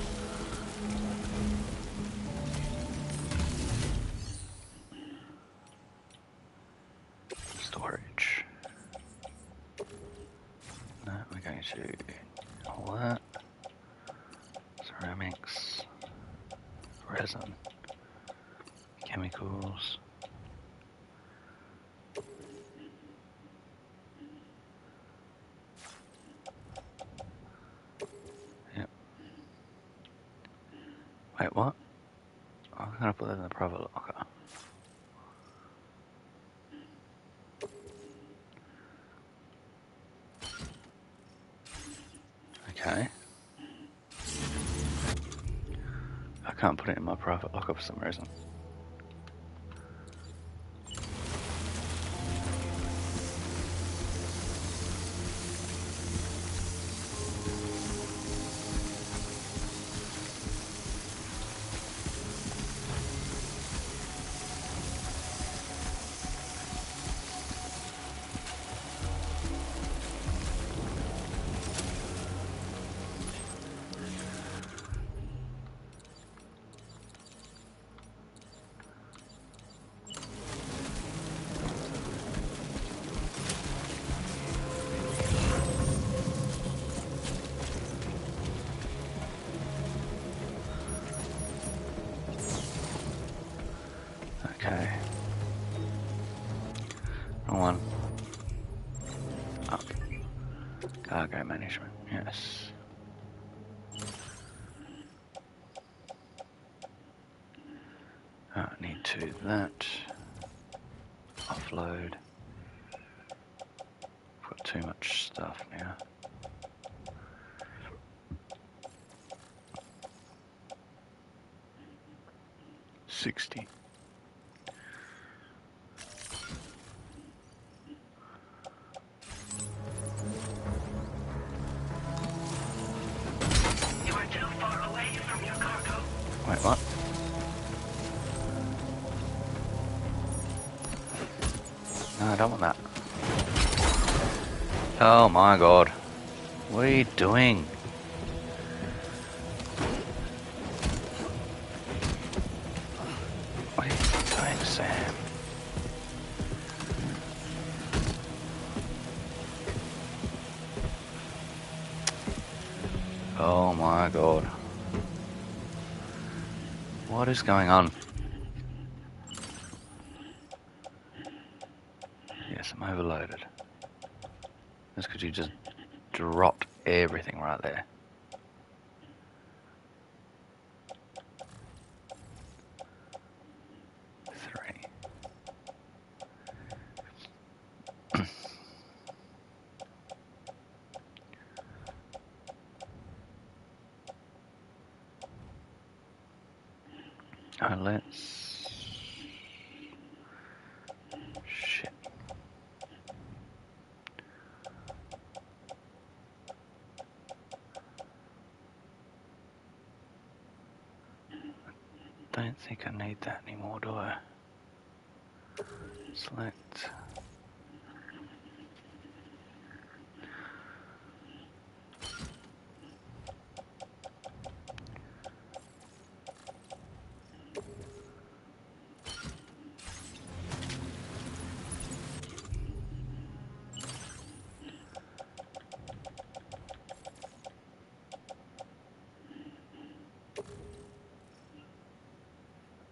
storage. No, we're going to all that. Ceramics, resin, chemicals. Yep. Wait, what? I'm gonna put that in the private locker. Okay. I can't put it in my private locker for some reason. Cargo management, yes. Need to that. Offload. Got too much stuff now. $60. You are too far away from your cargo. Wait, what? No, I don't want that. Oh my god. What are you doing? What are you doing, Sam? Oh my god. What is going on? Yes, I'm overloaded. That's because you just dropped everything right there. Three. Let's... Shit. Don't think I need that anymore, do I? Select.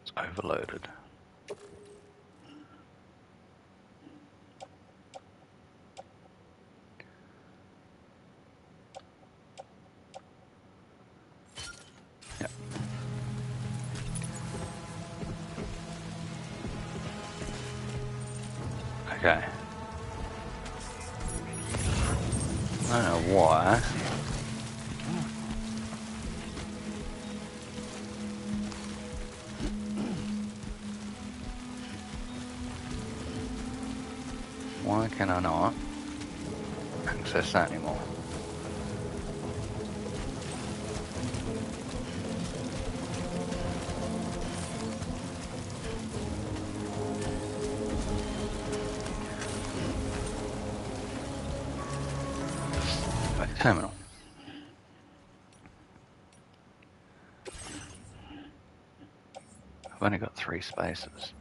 It's overloaded. Yep. Okay. I don't know why. Why can I not access that anymore? Back terminal. I've only got 3 spaces.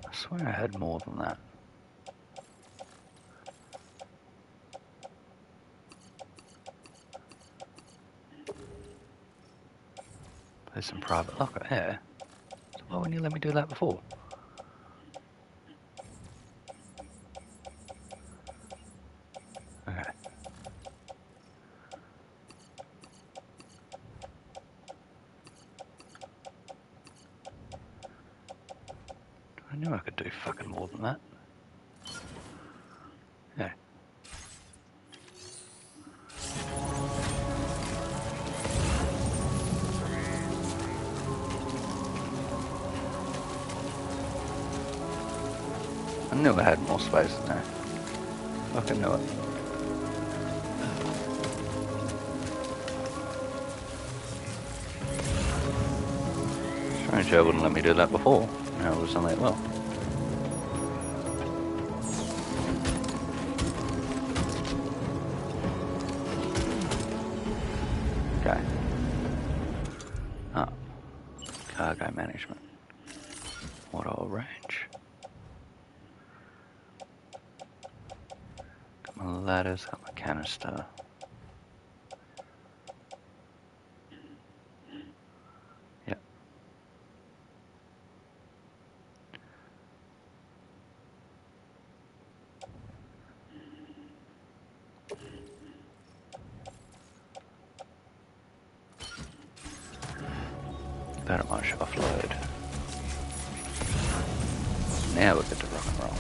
I swear I had more than that. There's some private locker here. So why wouldn't you let me do that before? Okay. I knew I could do fucking more than that. Yeah. I knew I had more space in there. Fucking knew it. Strange I wouldn't let me do that before. I was like, well. Okay. Up. Cargo management. Auto range. Got my ladders, got my canister. Yep. That much offload. Now we're good to rock and roll.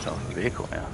Selling the vehicle now.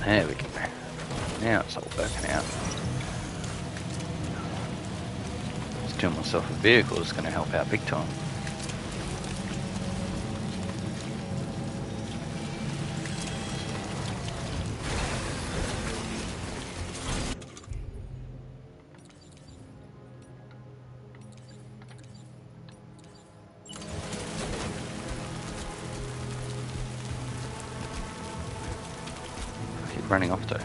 There we go. Now it's all working out. Just doing myself a vehicle is going to help out big time. Running off though.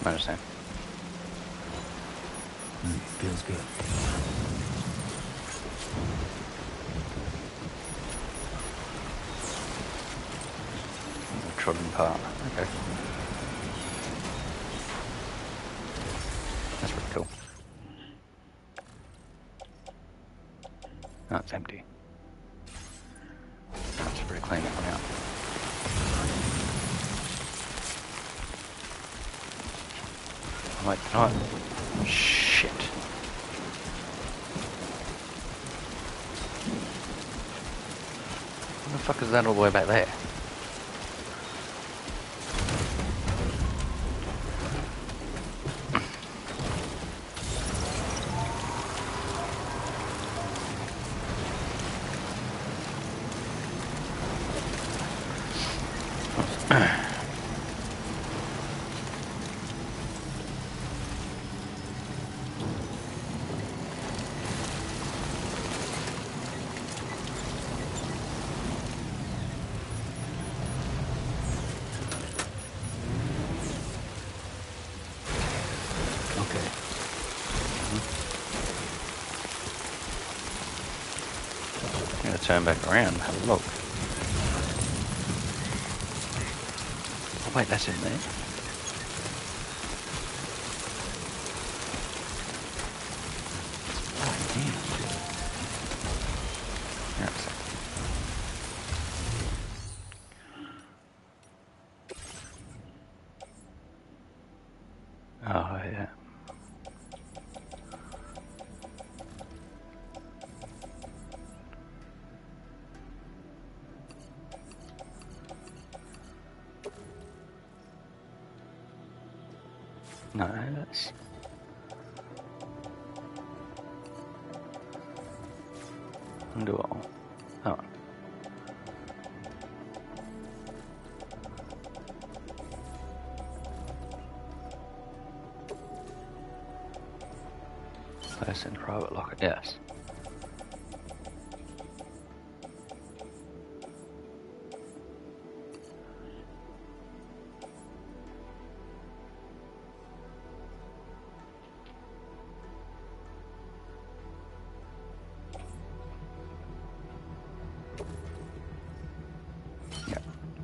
I understand. Feels good. Trodden part. Okay. That's pretty cool. Oh, it's empty. That's pretty clean that one out. Wait, no. Shit. What the fuck is that all the way back there? Turn back around and have a look. Oh wait, that's in there. Oh damn. That's it. Oh yeah. No, that's... Undo all. Oh. Place in private locker, yes.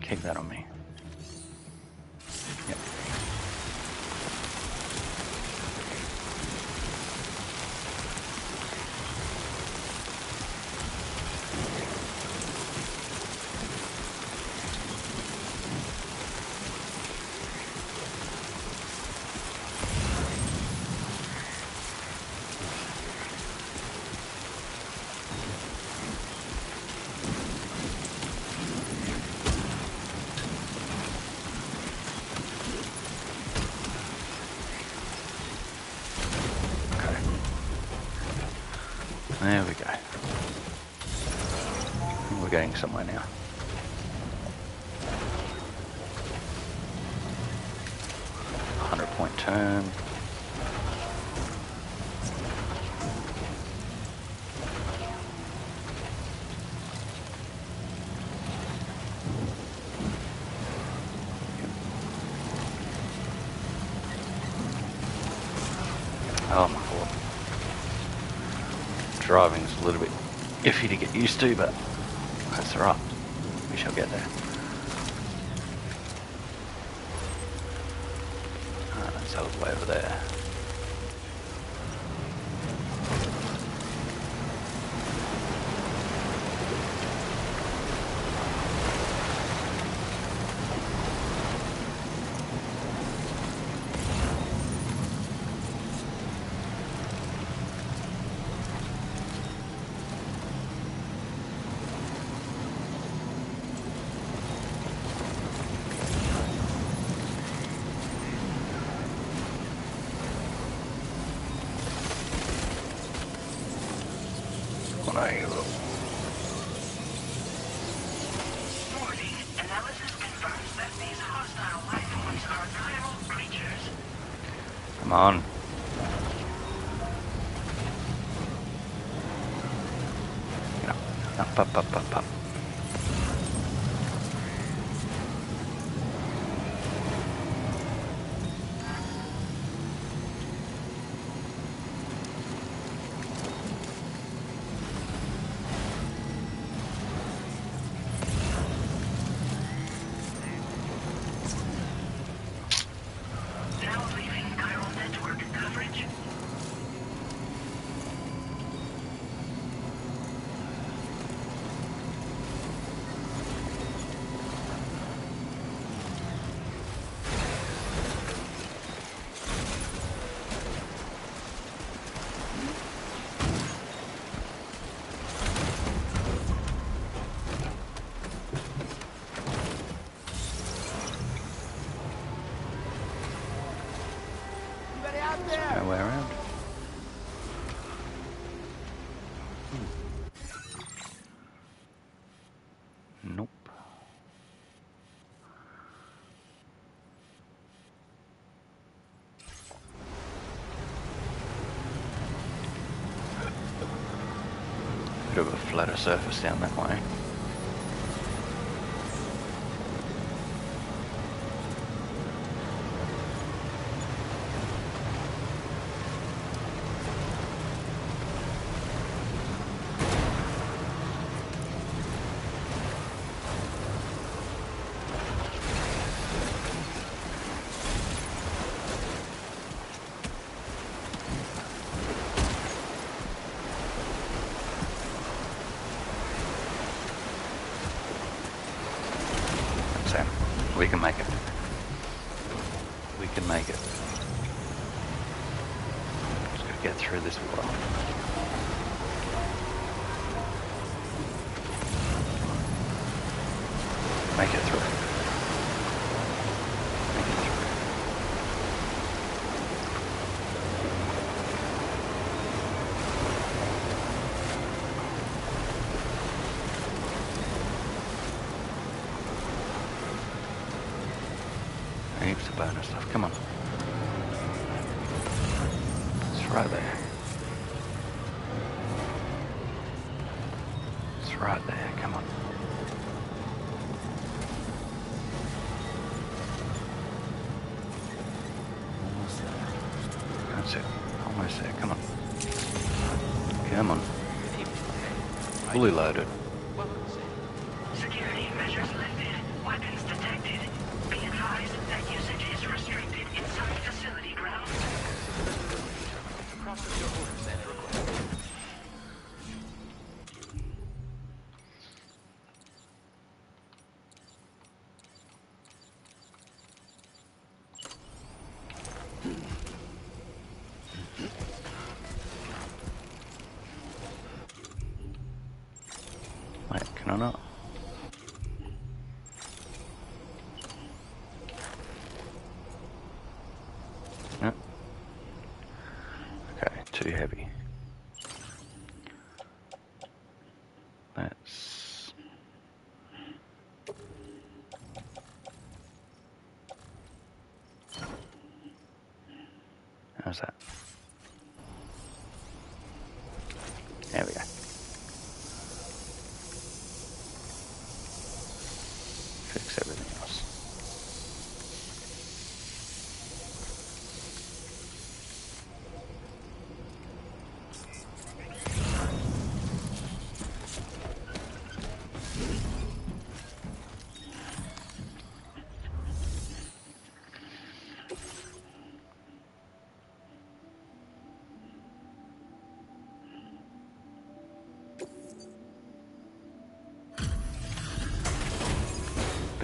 Keep that on me. Yep. There we go. We're getting somewhere now. .100 turn. Oh my god. Driving's a little bit iffy to get used to, but that's alright. We shall get there. That's all the way over there. Warning. Analysis confirms that these hostile life forms are chiral creatures. Come on. You know, up. Now leaving chiral network coverage. No way around. Nope. Bit of a flatter surface down that way. So, we can make it. We can make it. Just gotta get through this water. Make it through. Make it through. Heaps of bonus stuff. Come on. It's right there. It's right there. Come on. That's it. Almost there. Come on. Come on. Fully loaded. Security measures lifted. Weapons detected. Be advised that usage is restricted inside facility grounds. Process your orders and request. Wait, can I not? No. Okay, too heavy. That's... How's that? There we go. Fix everything else.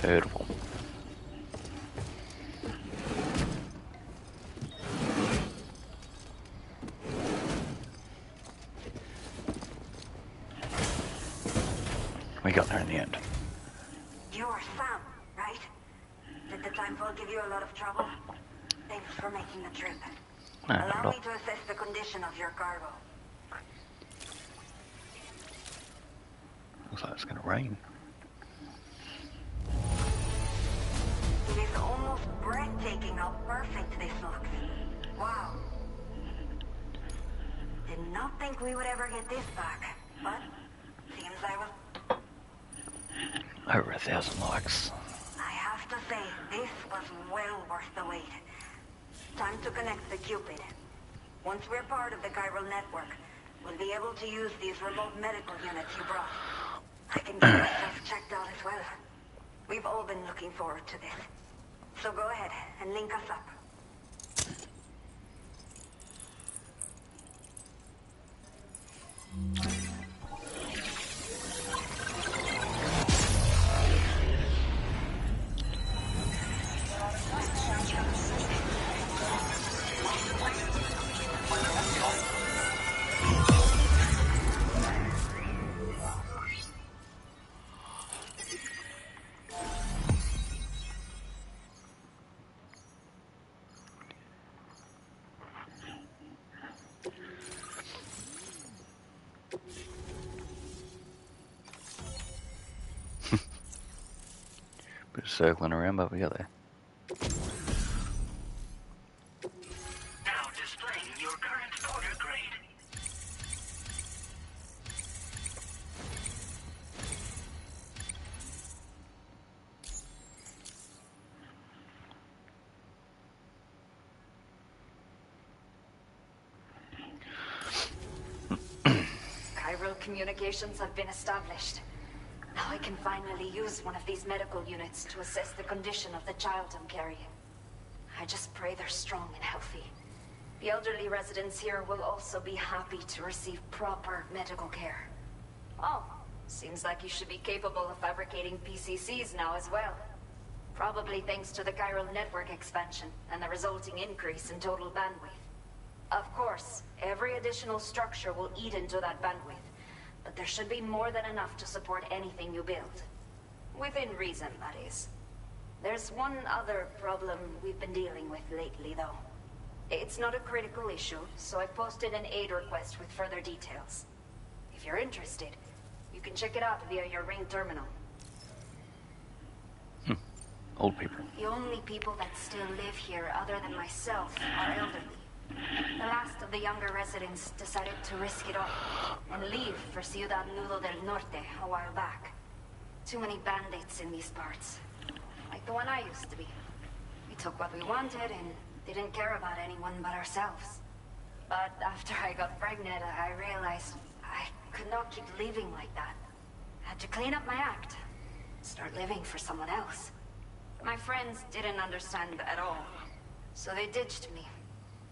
Beautiful. We got there in the end. You're Sam, right? Did the timefall give you a lot of trouble? Thanks for making the trip. No, not at Allow all. me to assess the condition of your cargo. Looks like it's gonna rain. It is almost breathtaking how perfect this looks. Wow. Did not think we would ever get this back, but seems I was... Over 1,000 likes. I have to say, this was well worth the wait. Time to connect the Cupid. Once we're part of the chiral network, we'll be able to use these remote medical units you brought. I can get myself checked out as well. We've all been looking forward to this. So go ahead and link us up. Bit of circling around, but we got there. Now displaying your current porter grade. Chiral communications have been established. Now I can finally use one of these medical units to assess the condition of the child I'm carrying. I just pray they're strong and healthy. The elderly residents here will also be happy to receive proper medical care. Oh, seems like you should be capable of fabricating PCCs now as well. Probably thanks to the chiral network expansion and the resulting increase in total bandwidth. Of course, every additional structure will eat into that bandwidth, but there should be more than enough to support anything you build. Within reason, that is. There's one other problem we've been dealing with lately, though. It's not a critical issue, so I've posted an aid request with further details. If you're interested, you can check it out via your Ring terminal. Old people. The only people that still live here other than myself are elderly. The last of the younger residents decided to risk it all and leave for Ciudad Nudo del Norte a while back. Too many bandits in these parts. Like the one I used to be. We took what we wanted and didn't care about anyone but ourselves. But after I got pregnant, I realized I could not keep living like that. Had to clean up my act. Start living for someone else. My friends didn't understand at all. So they ditched me.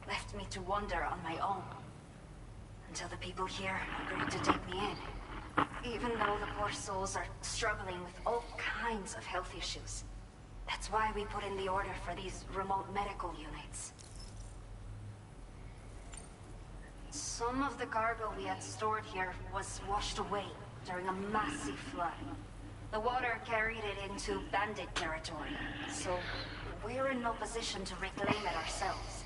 Left me to wander on my own. Until the people here agreed to take me in. Even though the poor souls are struggling with all kinds of health issues. That's why we put in the order for these remote medical units. Some of the cargo we had stored here was washed away during a massive flood. The water carried it into bandit territory, so we're in no position to reclaim it ourselves.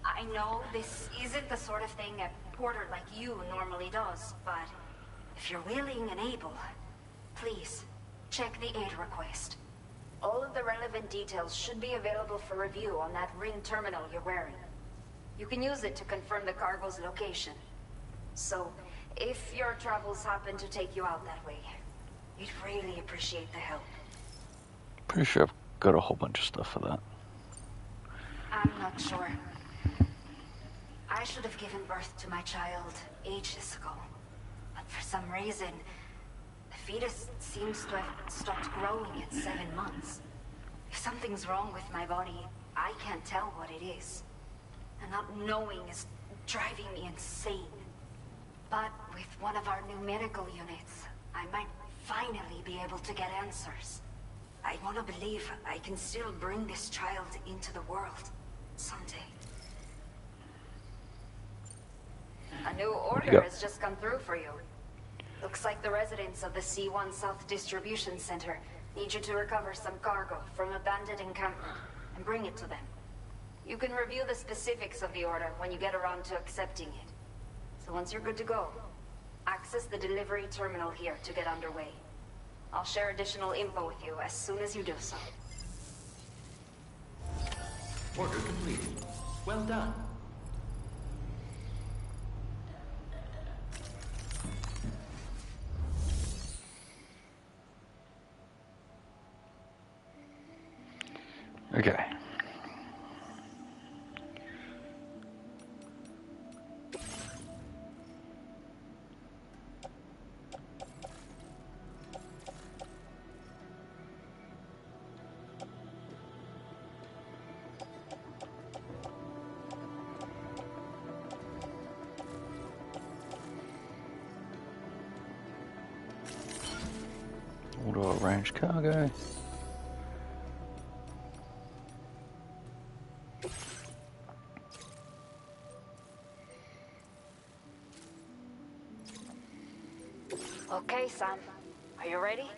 I know this isn't the sort of thing a porter like you normally does, but If you're willing and able, please, check the aid request. All of the relevant details should be available for review on that ring terminal you're wearing. You can use it to confirm the cargo's location. So, if your travels happen to take you out that way, we'd really appreciate the help. Pretty sure I've got a whole bunch of stuff for that. I'm not sure. I should have given birth to my child ages ago. But for some reason, the fetus seems to have stopped growing at 7 months. If something's wrong with my body, I can't tell what it is. And not knowing is driving me insane. But with one of our new medical units, I might finally be able to get answers. I want to believe I can still bring this child into the world someday. A new order has just come through for you. Looks like the residents of the C1 South Distribution Center need you to recover some cargo from abandoned encampment and bring it to them. You can review the specifics of the order when you get around to accepting it. So once you're good to go, access the delivery terminal here to get underway. I'll share additional info with you as soon as you do so. Order completed. Well done. Okay. Auto arrange cargo. Okay, Sam. Are you ready?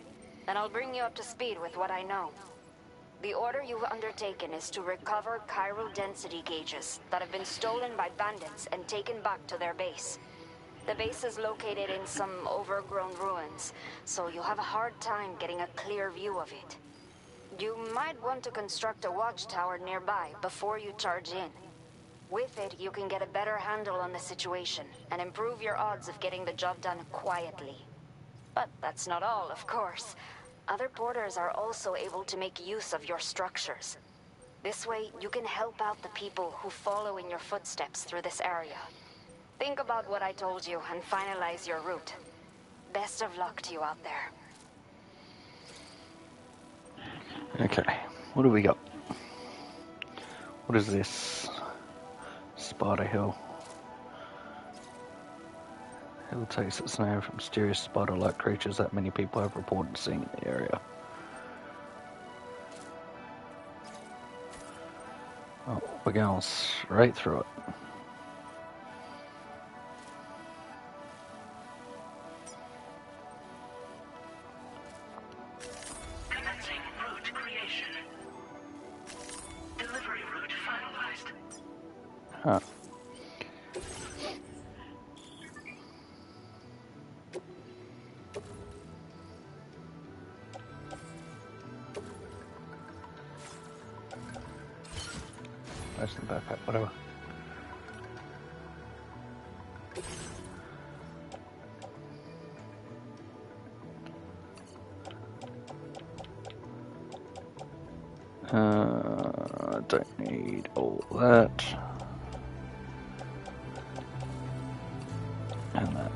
Then I'll bring you up to speed with what I know. The order you've undertaken is to recover chiral density gauges that have been stolen by bandits and taken back to their base. The base is located in some overgrown ruins, so you'll have a hard time getting a clear view of it. You might want to construct a watchtower nearby before you charge in. With it, you can get a better handle on the situation and improve your odds of getting the job done quietly. But that's not all, of course. Other porters are also able to make use of your structures. This way, you can help out the people who follow in your footsteps through this area. Think about what I told you and finalize your route. Best of luck to you out there. Okay, what do we got? What is this? Spider Hill. Hill takes its name from mysterious spider-like creatures that many people have reported seeing in the area. Oh, we're going straight through it. Commencing route creation. Delivery route finalized. Huh. That's the backpack, whatever. I don't need all that. And that.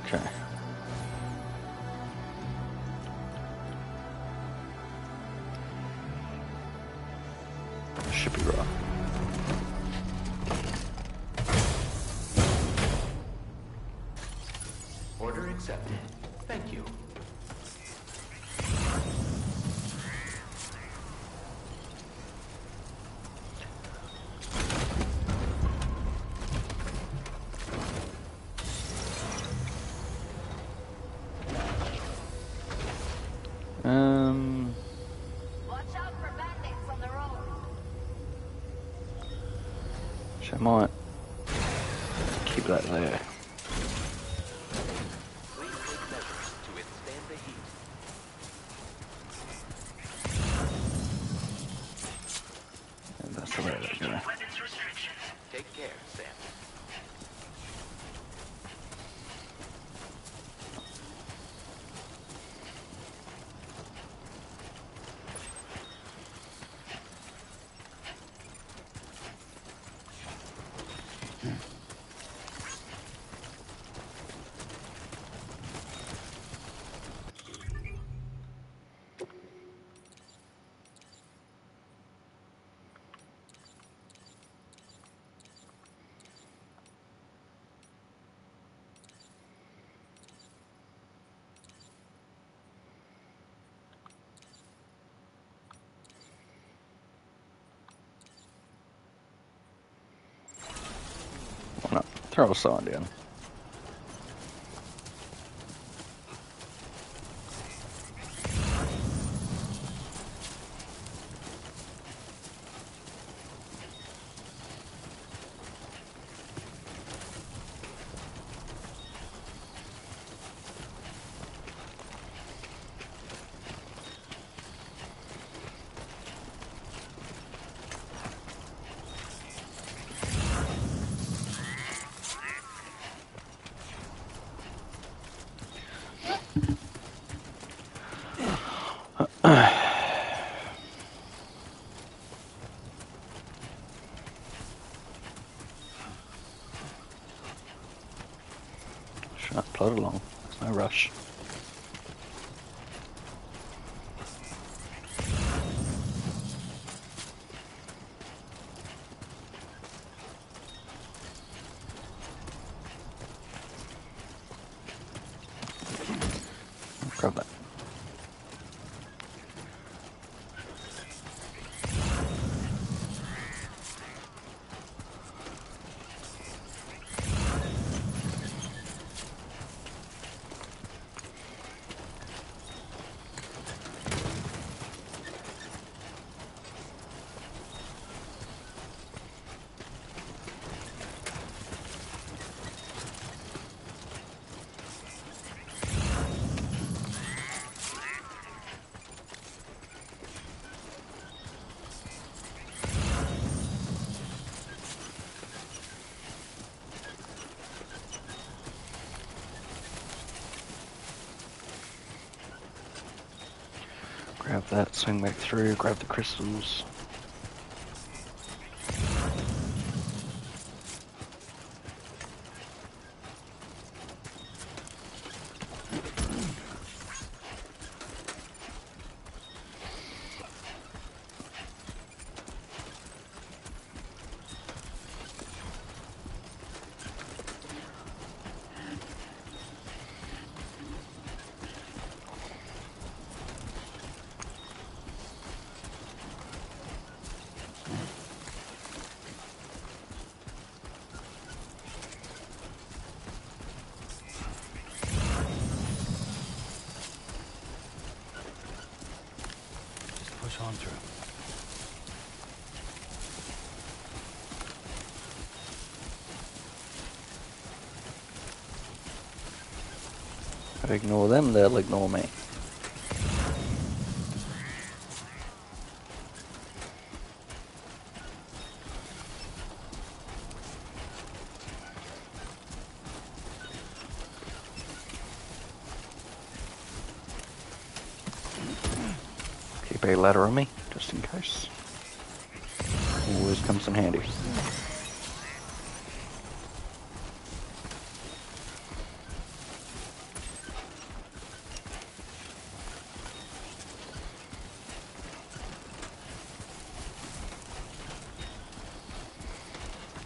Okay. Should be right. Order accepted. Thank you. Watch out for bandits on the road. So I might keep that there. Please take measures to withstand the heat. And that's the way that go. Weapons restrictions. Take care, Sam. Why not? Throw a sign down. Shut plod along. There's no rush. Grab that. Grab that, swing back through, grab the crystals. Push on through. If I ignore them, they'll ignore me. Keep a ladder on me, just in case. Always comes in handy.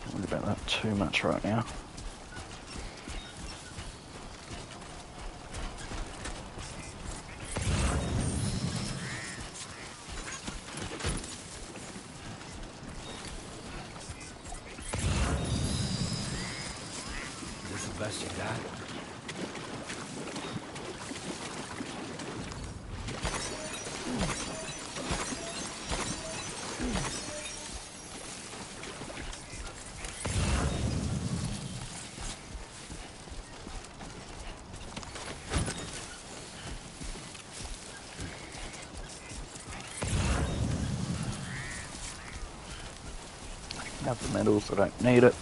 Don't worry about that too much right now. Is this the best you got? Have the medals, I don't need it.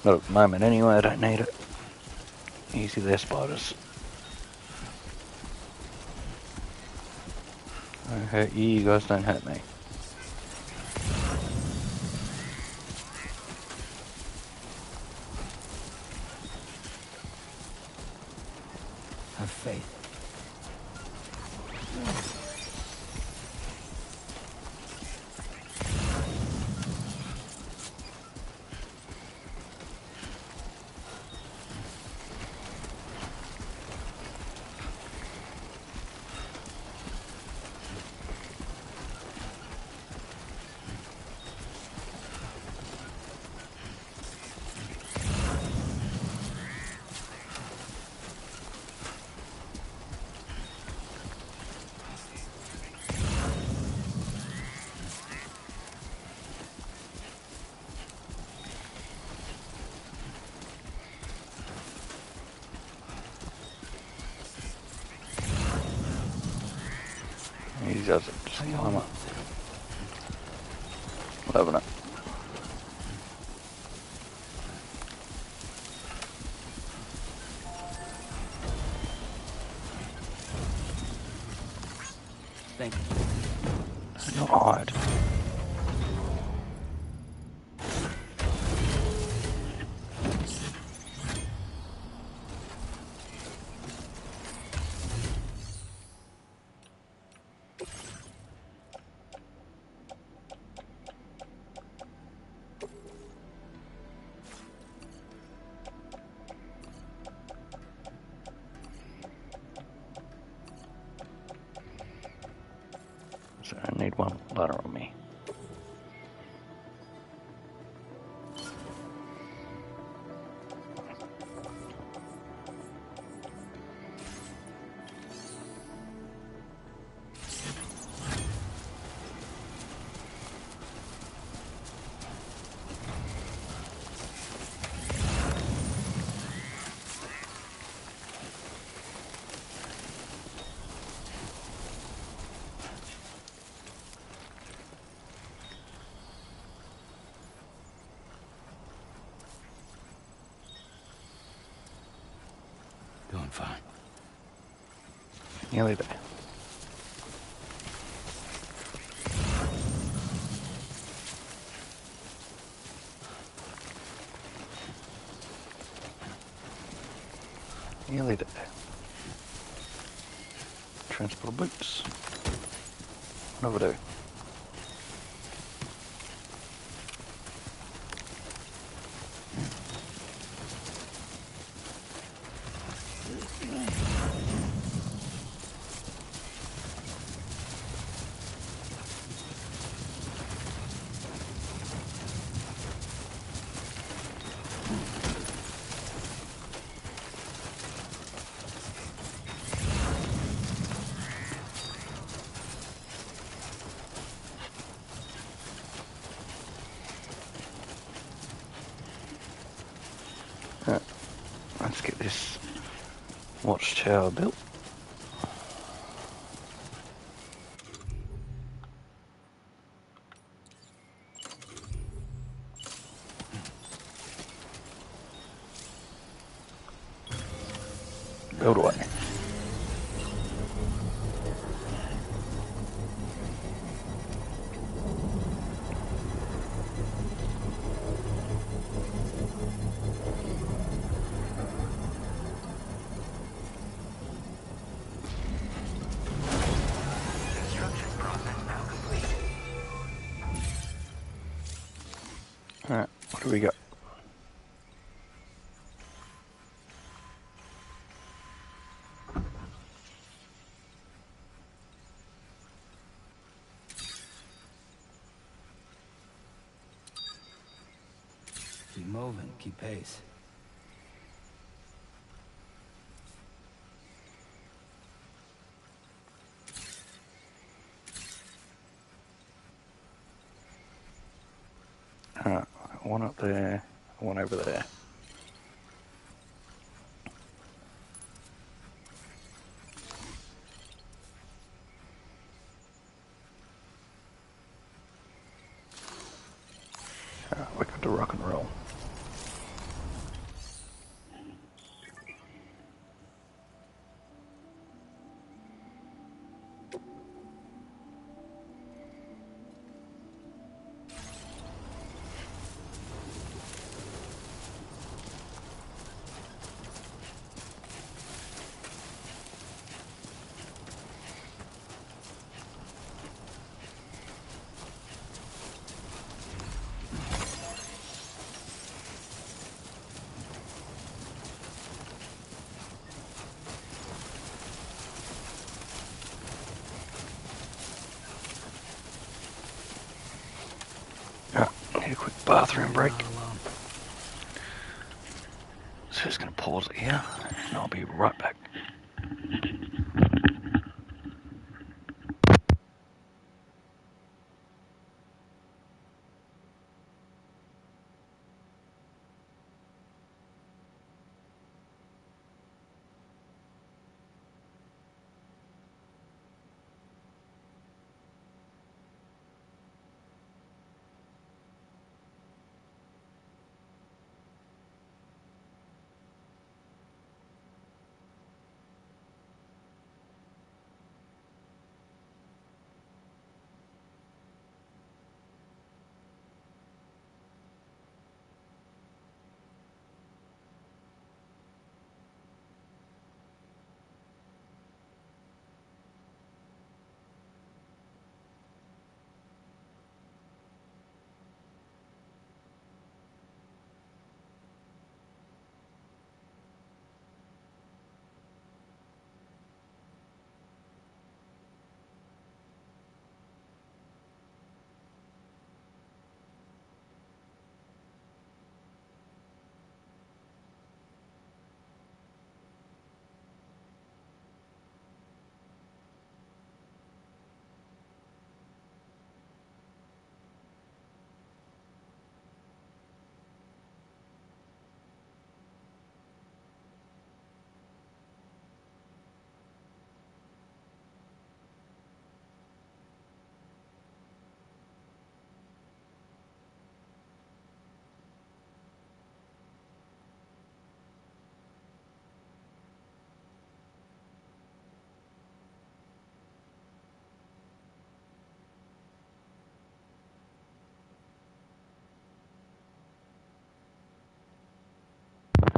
Not at the moment anyway, I don't need it. Easy there, spiders. I hurt you, you guys don't hurt me. Have faith. He does it. Just climb up. Loving it. Thank you. Not hard. So I need one ladder on me. Doing fine. Nearly there. Nearly there. Transport boots. What do I do? Let's get this watchtower built. Build away. Construction process now complete. Alright, what do we got? Keep moving, keep pace. One up there, one over there. roll. Need a quick bathroom break. So just going to pause it here, and I'll be right back.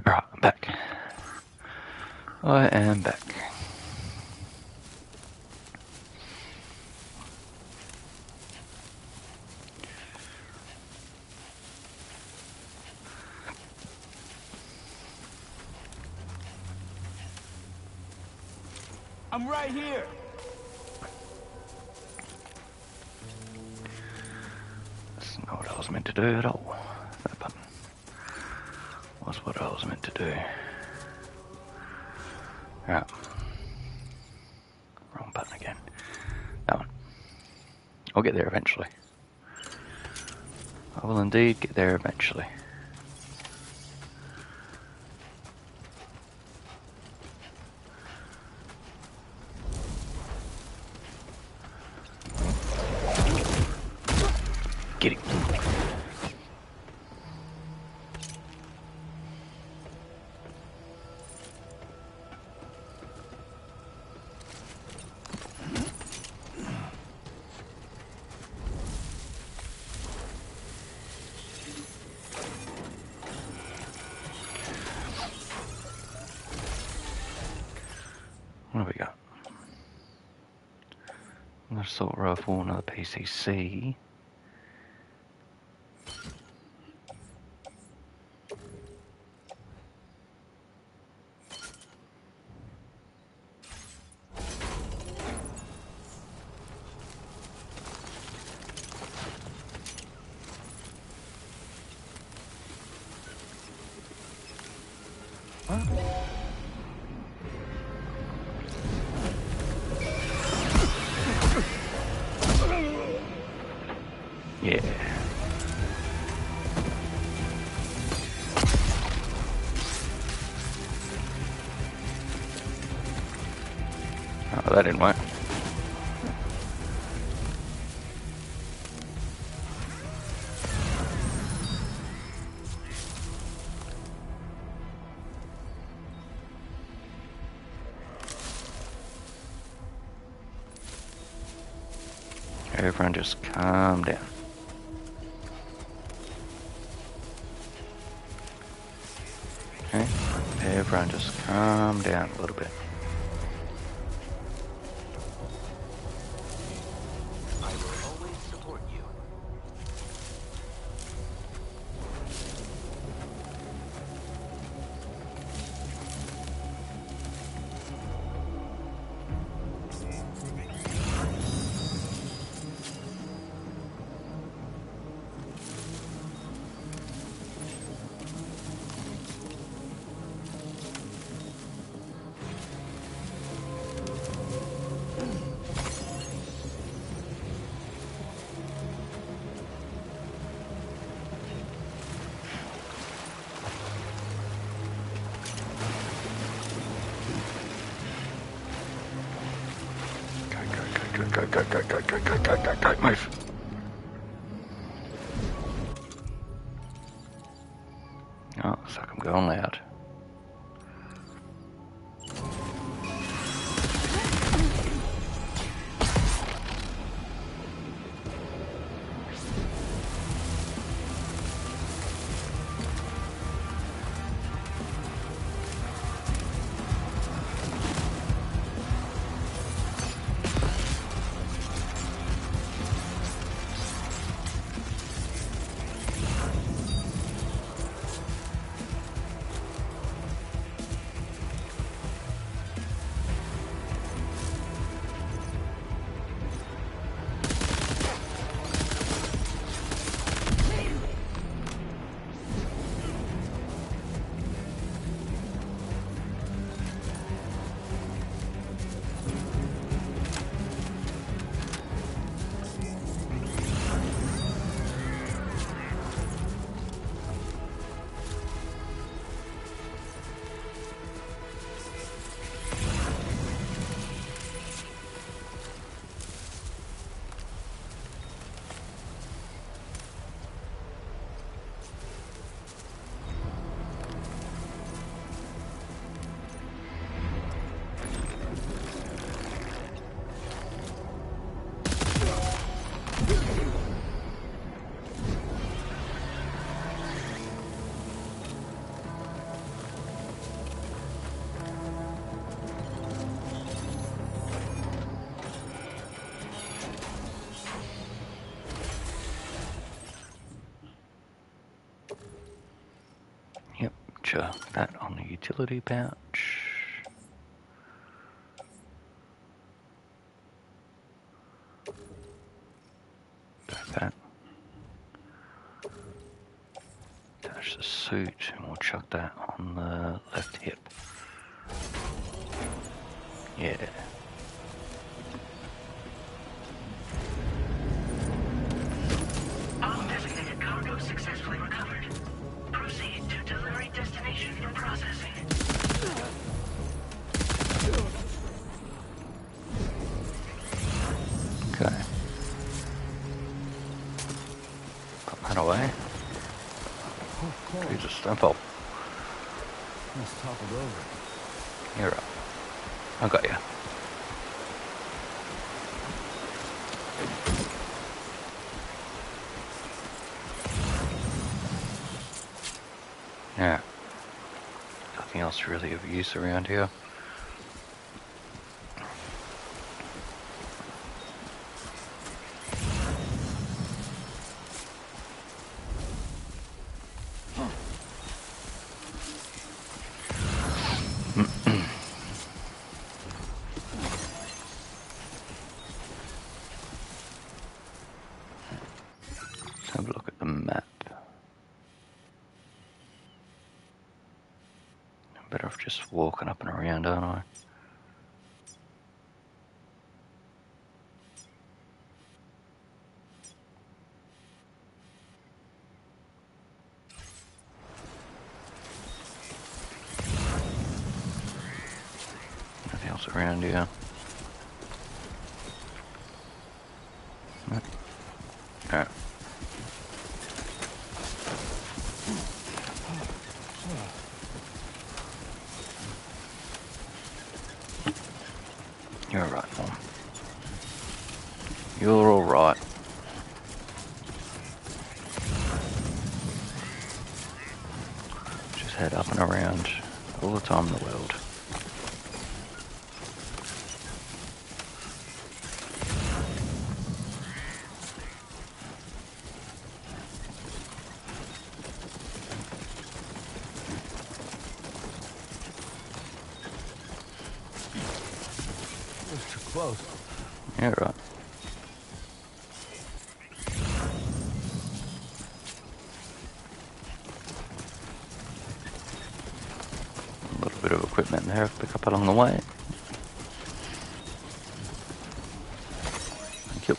Alright, I'm back. I am back. I'm right here. That's not what I was meant to do at all. That button was what I was meant to do. Alright. Wrong button again. That one. I'll get there eventually. I will indeed get there eventually. Get him. What have we got? Another assault rifle, another PCC. Yeah. Oh, that didn't work. Everyone just calm down. Okay, everyone just calm down a little bit. I will always support you. Go, move. Oh, looks like I'm going loud. Yep, chuck that on the utility pouch. Back that. Attach the suit and we'll chuck that on the left hip. Yeah. All designated cargo successfully recovered. Proceed to delivery destination for processing. Okay. Put that away. Jesus, don't fall. Almost toppled over. You're up. I got you. Yeah. Nothing else really of use around here. Let's have a look at the map. I'm better off just walking up and around, aren't I? Nothing else around here. No. Alright. You're alright, Mom. You're alright. head up and around all the time in the world. That's too close. Yeah, right. A little bit of equipment there, pick up along the way. Thank you.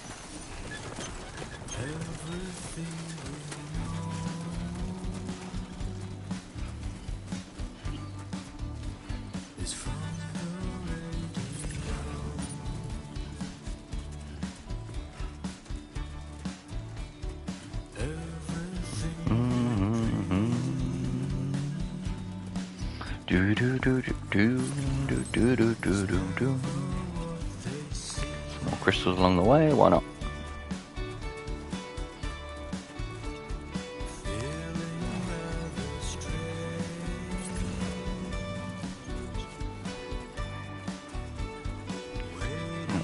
Do do do do do do do do do do do. Some more crystals along the way, why not?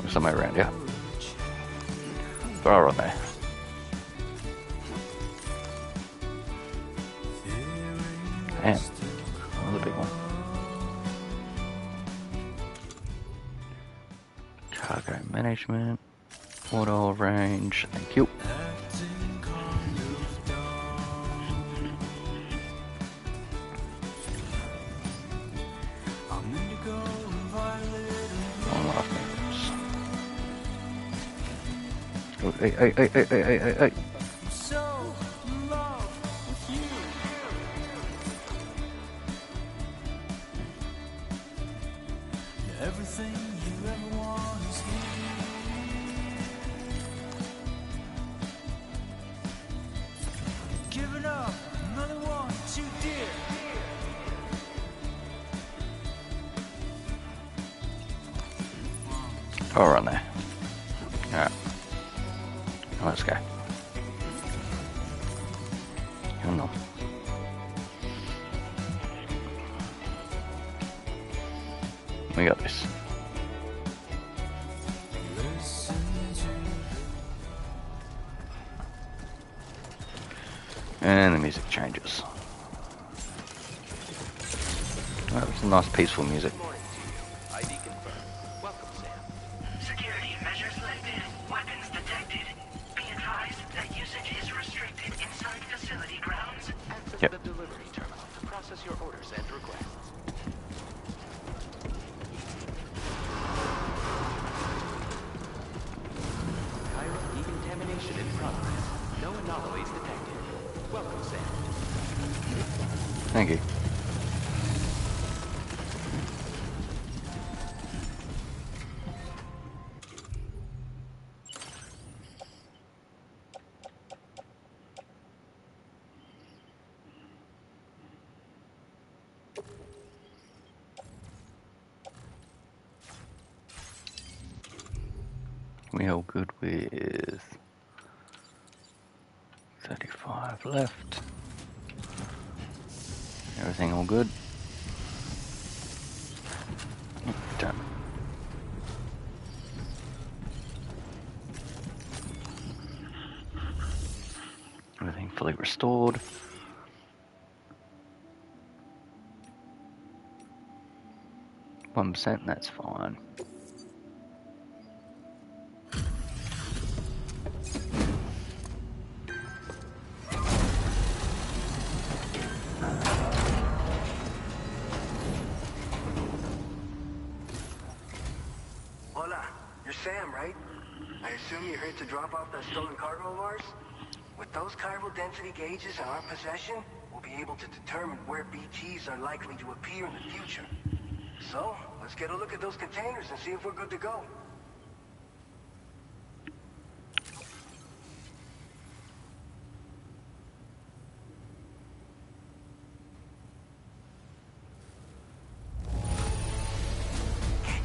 Somewhere around here. Throw her on there. And another big one. Cargo management, auto range, thank you. One life meters. Oh, hey. Everything you ever want is here. Giving up, another one too dear. Power on there. Alright. Let's go. Come on. We got this. And the music changes. That was some nice peaceful music. Good morning to you. ID confirmed. Welcome, Sam. Security measures lifted. Weapons detected. Be advised that usage is restricted inside facility grounds. Access Yep. the delivery terminal to process your orders and requests. Cairo decontamination in progress. No anomalies detected. Welcome, Sam. Thank you. We all good with 35 left. Everything all good? Damn. Everything fully restored. %, that's fine. Hola, you're Sam, right? I assume you're here to drop off that stolen cargo of ours? With those chiral density gauges in our possession, we'll be able to determine where BTs are likely to appear in the future. So, let's get a look at those containers and see if we're good to go.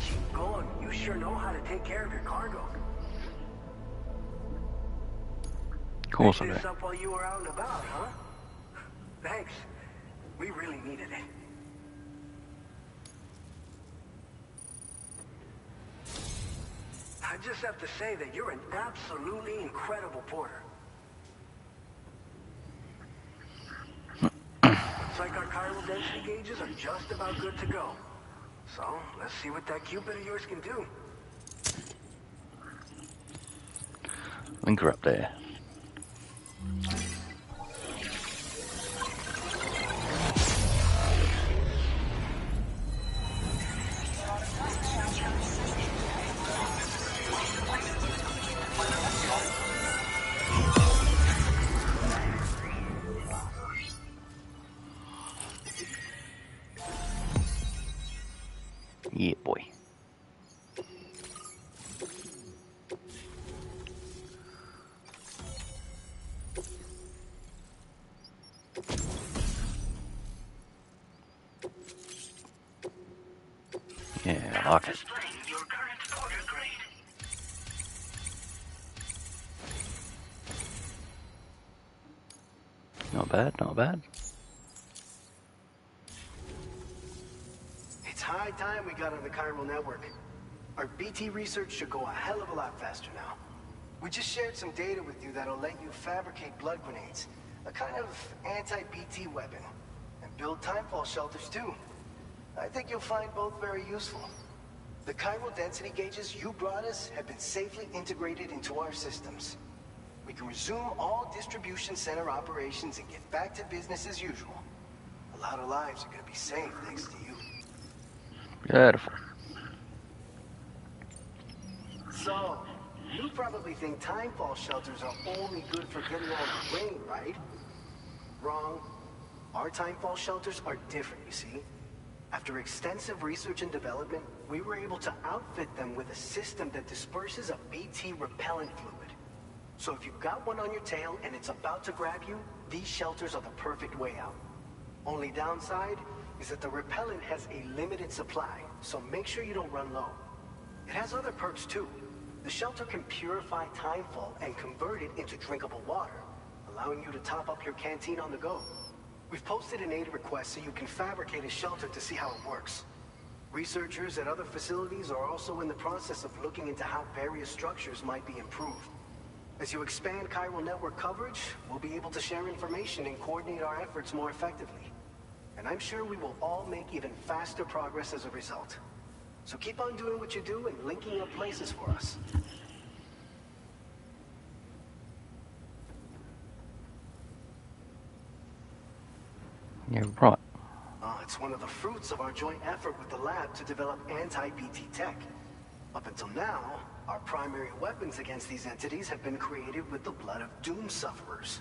Keep going. You sure know how to take care of your cargo. Of course I Picked do. this up while you were out and about, huh? Thanks. We really needed it. I just have to say that you're an absolutely incredible porter. Looks like our chiral density gauges are just about good to go. So, let's see what that Cupid of yours can do. Link her up there. Yeah, boy. Yeah, I like it. Displaying your current porter grade. Not bad, not bad. It's high time we got on the chiral network. Our BT research should go a hell of a lot faster now. We just shared some data with you that'll let you fabricate blood grenades, a kind of anti-BT weapon, and build timefall shelters too. I think you'll find both very useful. The chiral density gauges you brought us have been safely integrated into our systems. We can resume all distribution center operations and get back to business as usual. A lot of lives are gonna be saved thanks to you. Beautiful. So, you probably think timefall shelters are only good for getting out of the rain, right? Wrong. Our timefall shelters are different, you see. After extensive research and development, we were able to outfit them with a system that disperses a BT repellent fluid. So if you've got one on your tail and it's about to grab you, these shelters are the perfect way out. Only downside is that the repellent has a limited supply, so make sure you don't run low. It has other perks too. The shelter can purify timefall and convert it into drinkable water, allowing you to top up your canteen on the go. We've posted an aid request so you can fabricate a shelter to see how it works. Researchers at other facilities are also in the process of looking into how various structures might be improved. As you expand chiral network coverage, we'll be able to share information and coordinate our efforts more effectively. And I'm sure we will all make even faster progress as a result. So keep on doing what you do and linking up places for us. Yeah, right. It's one of the fruits of our joint effort with the lab to develop anti-BT tech. Up until now, our primary weapons against these entities have been created with the blood of doom sufferers.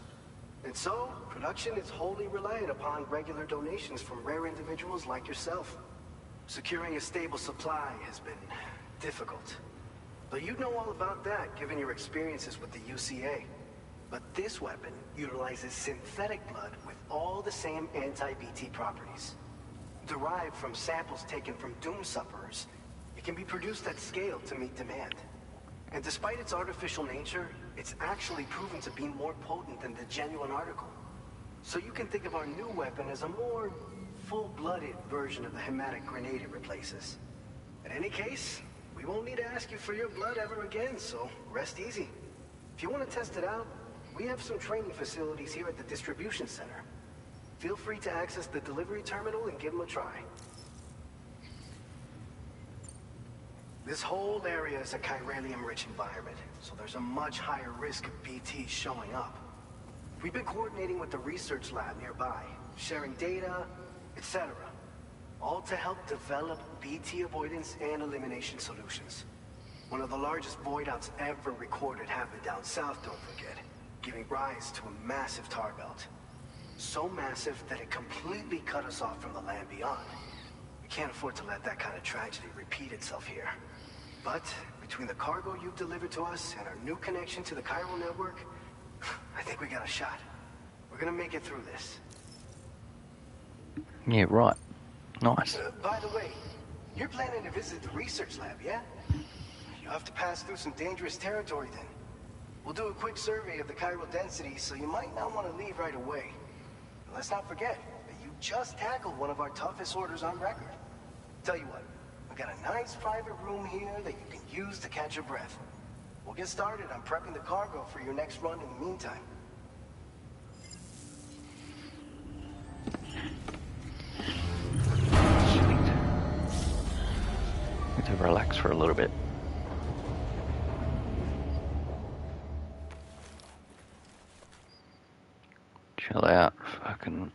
And so, production is wholly reliant upon regular donations from rare individuals like yourself. Securing a stable supply has been difficult. But you know all about that, given your experiences with the UCA. But this weapon utilizes synthetic blood with all the same anti-BT properties. Derived from samples taken from doom sufferers, it can be produced at scale to meet demand. And despite its artificial nature, it's actually proven to be more potent than the genuine article. So you can think of our new weapon as a more full-blooded version of the hematic grenade it replaces. In any case, we won't need to ask you for your blood ever again, so rest easy. If you want to test it out, we have some training facilities here at the distribution center. Feel free to access the delivery terminal and give them a try. This whole area is a chiralium-rich environment, so there's a much higher risk of BTs showing up. We've been coordinating with the research lab nearby, sharing data, etc. All to help develop BT avoidance and elimination solutions. One of the largest void outs ever recorded happened down south, don't forget, giving rise to a massive tar belt. So massive that it completely cut us off from the land beyond. We can't afford to let that kind of tragedy repeat itself here. But between the cargo you've delivered to us and our new connection to the chiral network, I think we got a shot. We're gonna make it through this. Yeah, right. Nice. By the way, you're planning to visit the research lab, yeah? You'll have to pass through some dangerous territory then. We'll do a quick survey of the chiral density, so you might not want to leave right away. But let's not forget that you just tackled one of our toughest orders on record. Tell you what, we got a nice private room here that you can use to catch your breath. We'll get started on prepping the cargo for your next run in the meantime. Sweet. Need to relax for a little bit. Chill out. Fucking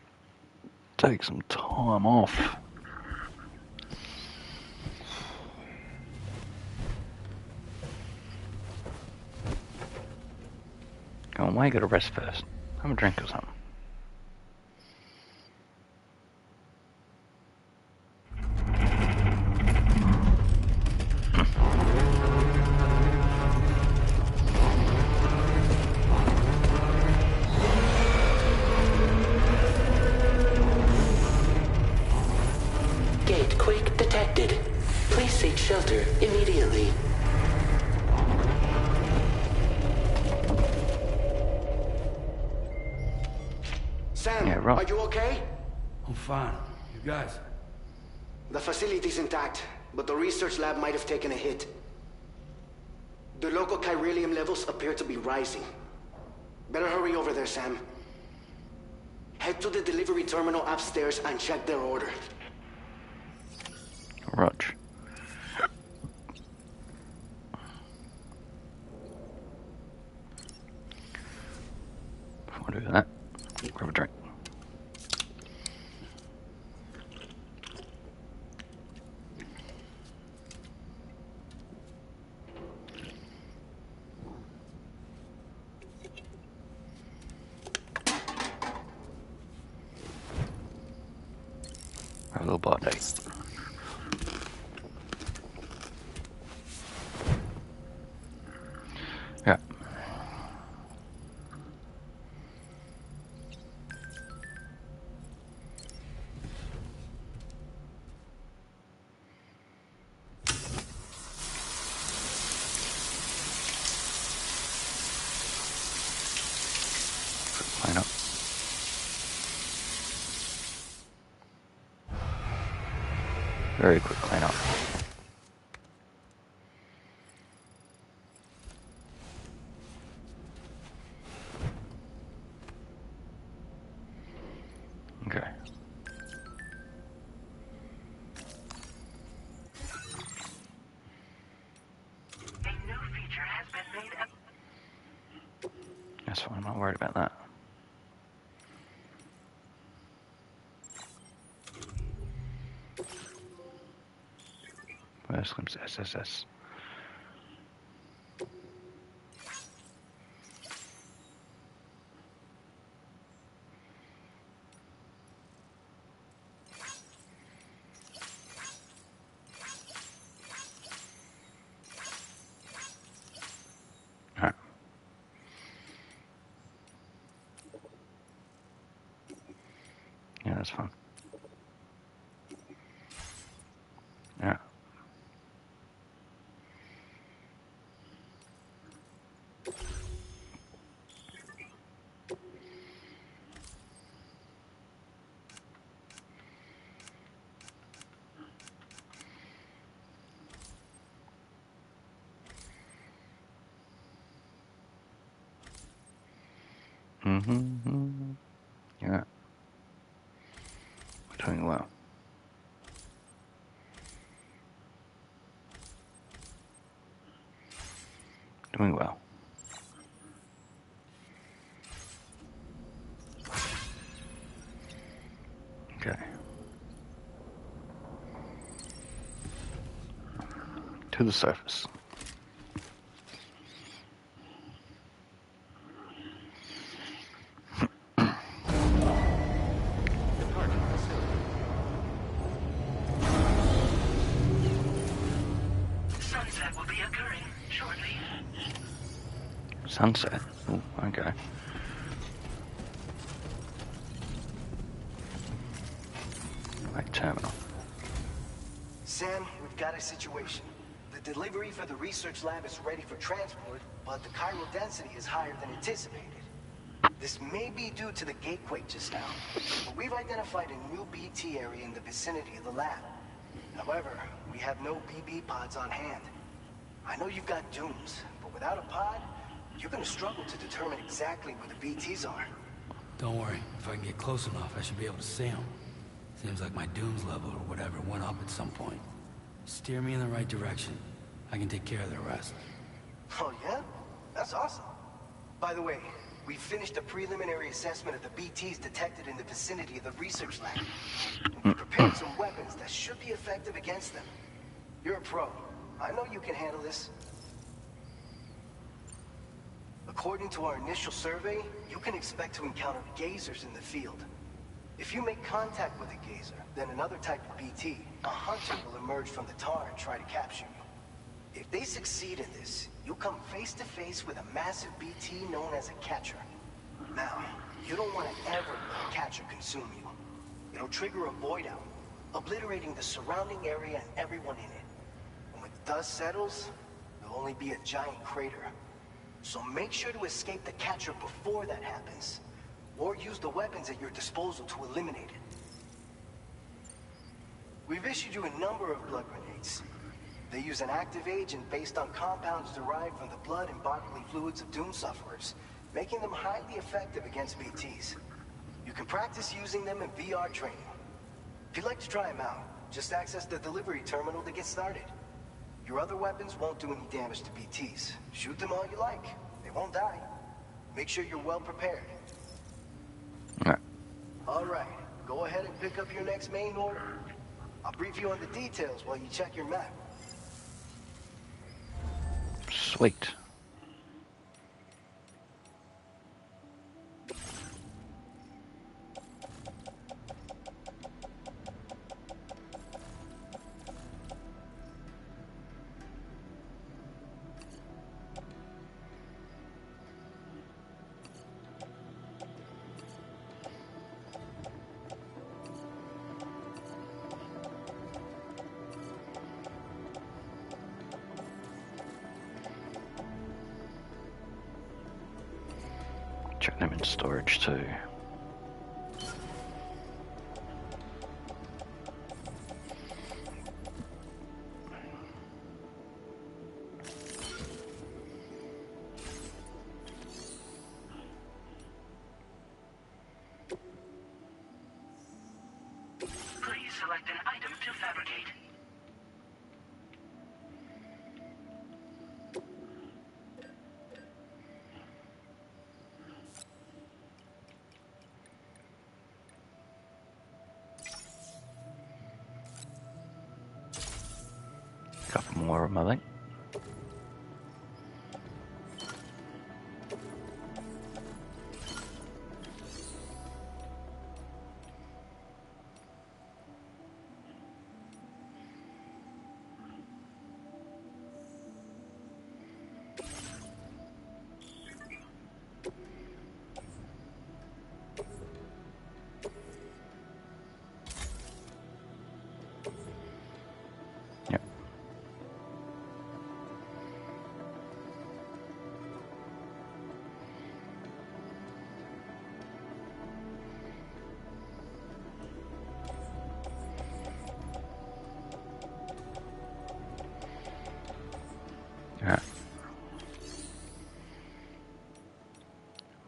take some time off. Go on, why you gotta rest first? Have a drink or something. Gate quake detected. Please seek shelter immediately. Sam, Yeah, right. are you okay? I'm fine. You guys? The facility's intact, but the research lab might have taken a hit. The local chiralium levels appear to be rising. Better hurry over there, Sam. Head to the delivery terminal upstairs and check their order. Roger. Before I do that, grab a drink. Have a little bite date. Yeah. Line up. Very quick cleanup. Okay. A new feature has been made up. That's fine, I'm not worried about that. Where's Slim's SSS? Alright. Yeah, that's fine. Yeah. Mm-hmm. Yeah. We're doing well. Doing well. Okay. To the surface. Departure facility. Sunset will be occurring shortly. Sunset. Ooh, okay. Right terminal. Sam, we've got a situation. The delivery for the research lab is ready for transport, but the chiral density is higher than anticipated. This may be due to the gatequake just now, but we've identified a new BT area in the vicinity of the lab. However, we have no BB pods on hand. I know you've got Dooms, but without a pod, you're gonna struggle to determine exactly where the BTs are. Don't worry. If I can get close enough, I should be able to see them. Seems like my Dooms level or whatever went up at some point. Steer me in the right direction. I can take care of the rest. Oh yeah? That's awesome. By the way, we finished a preliminary assessment of the BTs detected in the vicinity of the research lab. We prepared some weapons that should be effective against them. You're a pro. I know you can handle this. According to our initial survey, you can expect to encounter gazers in the field. If you make contact with a gazer, then another type of BT, a hunter will emerge from the tar and try to capture you. If they succeed in this, you'll come face to face with a massive BT known as a catcher. Now, you don't want to ever let a catcher consume you. It'll trigger a void out, obliterating the surrounding area and everyone in it. And when the dust settles, there'll only be a giant crater. So make sure to escape the catcher before that happens, or use the weapons at your disposal to eliminate it. We've issued you a number of blood grenades. They use an active agent based on compounds derived from the blood and bodily fluids of Doom sufferers, making them highly effective against BTs. You can practice using them in VR training. If you'd like to try them out, just access the delivery terminal to get started. Your other weapons won't do any damage to BTs. Shoot them all you like. They won't die. Make sure you're well prepared. All right. Go ahead and pick up your next main order. I'll brief you on the details while you check your map. Sweet. Check them in storage too. Please select an item to fabricate. Couple more of them, I think.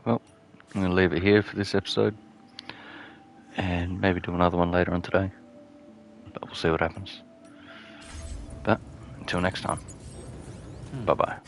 Well, I'm going to leave it here for this episode, and maybe do another one later on today, but we'll see what happens. But until next time, bye bye.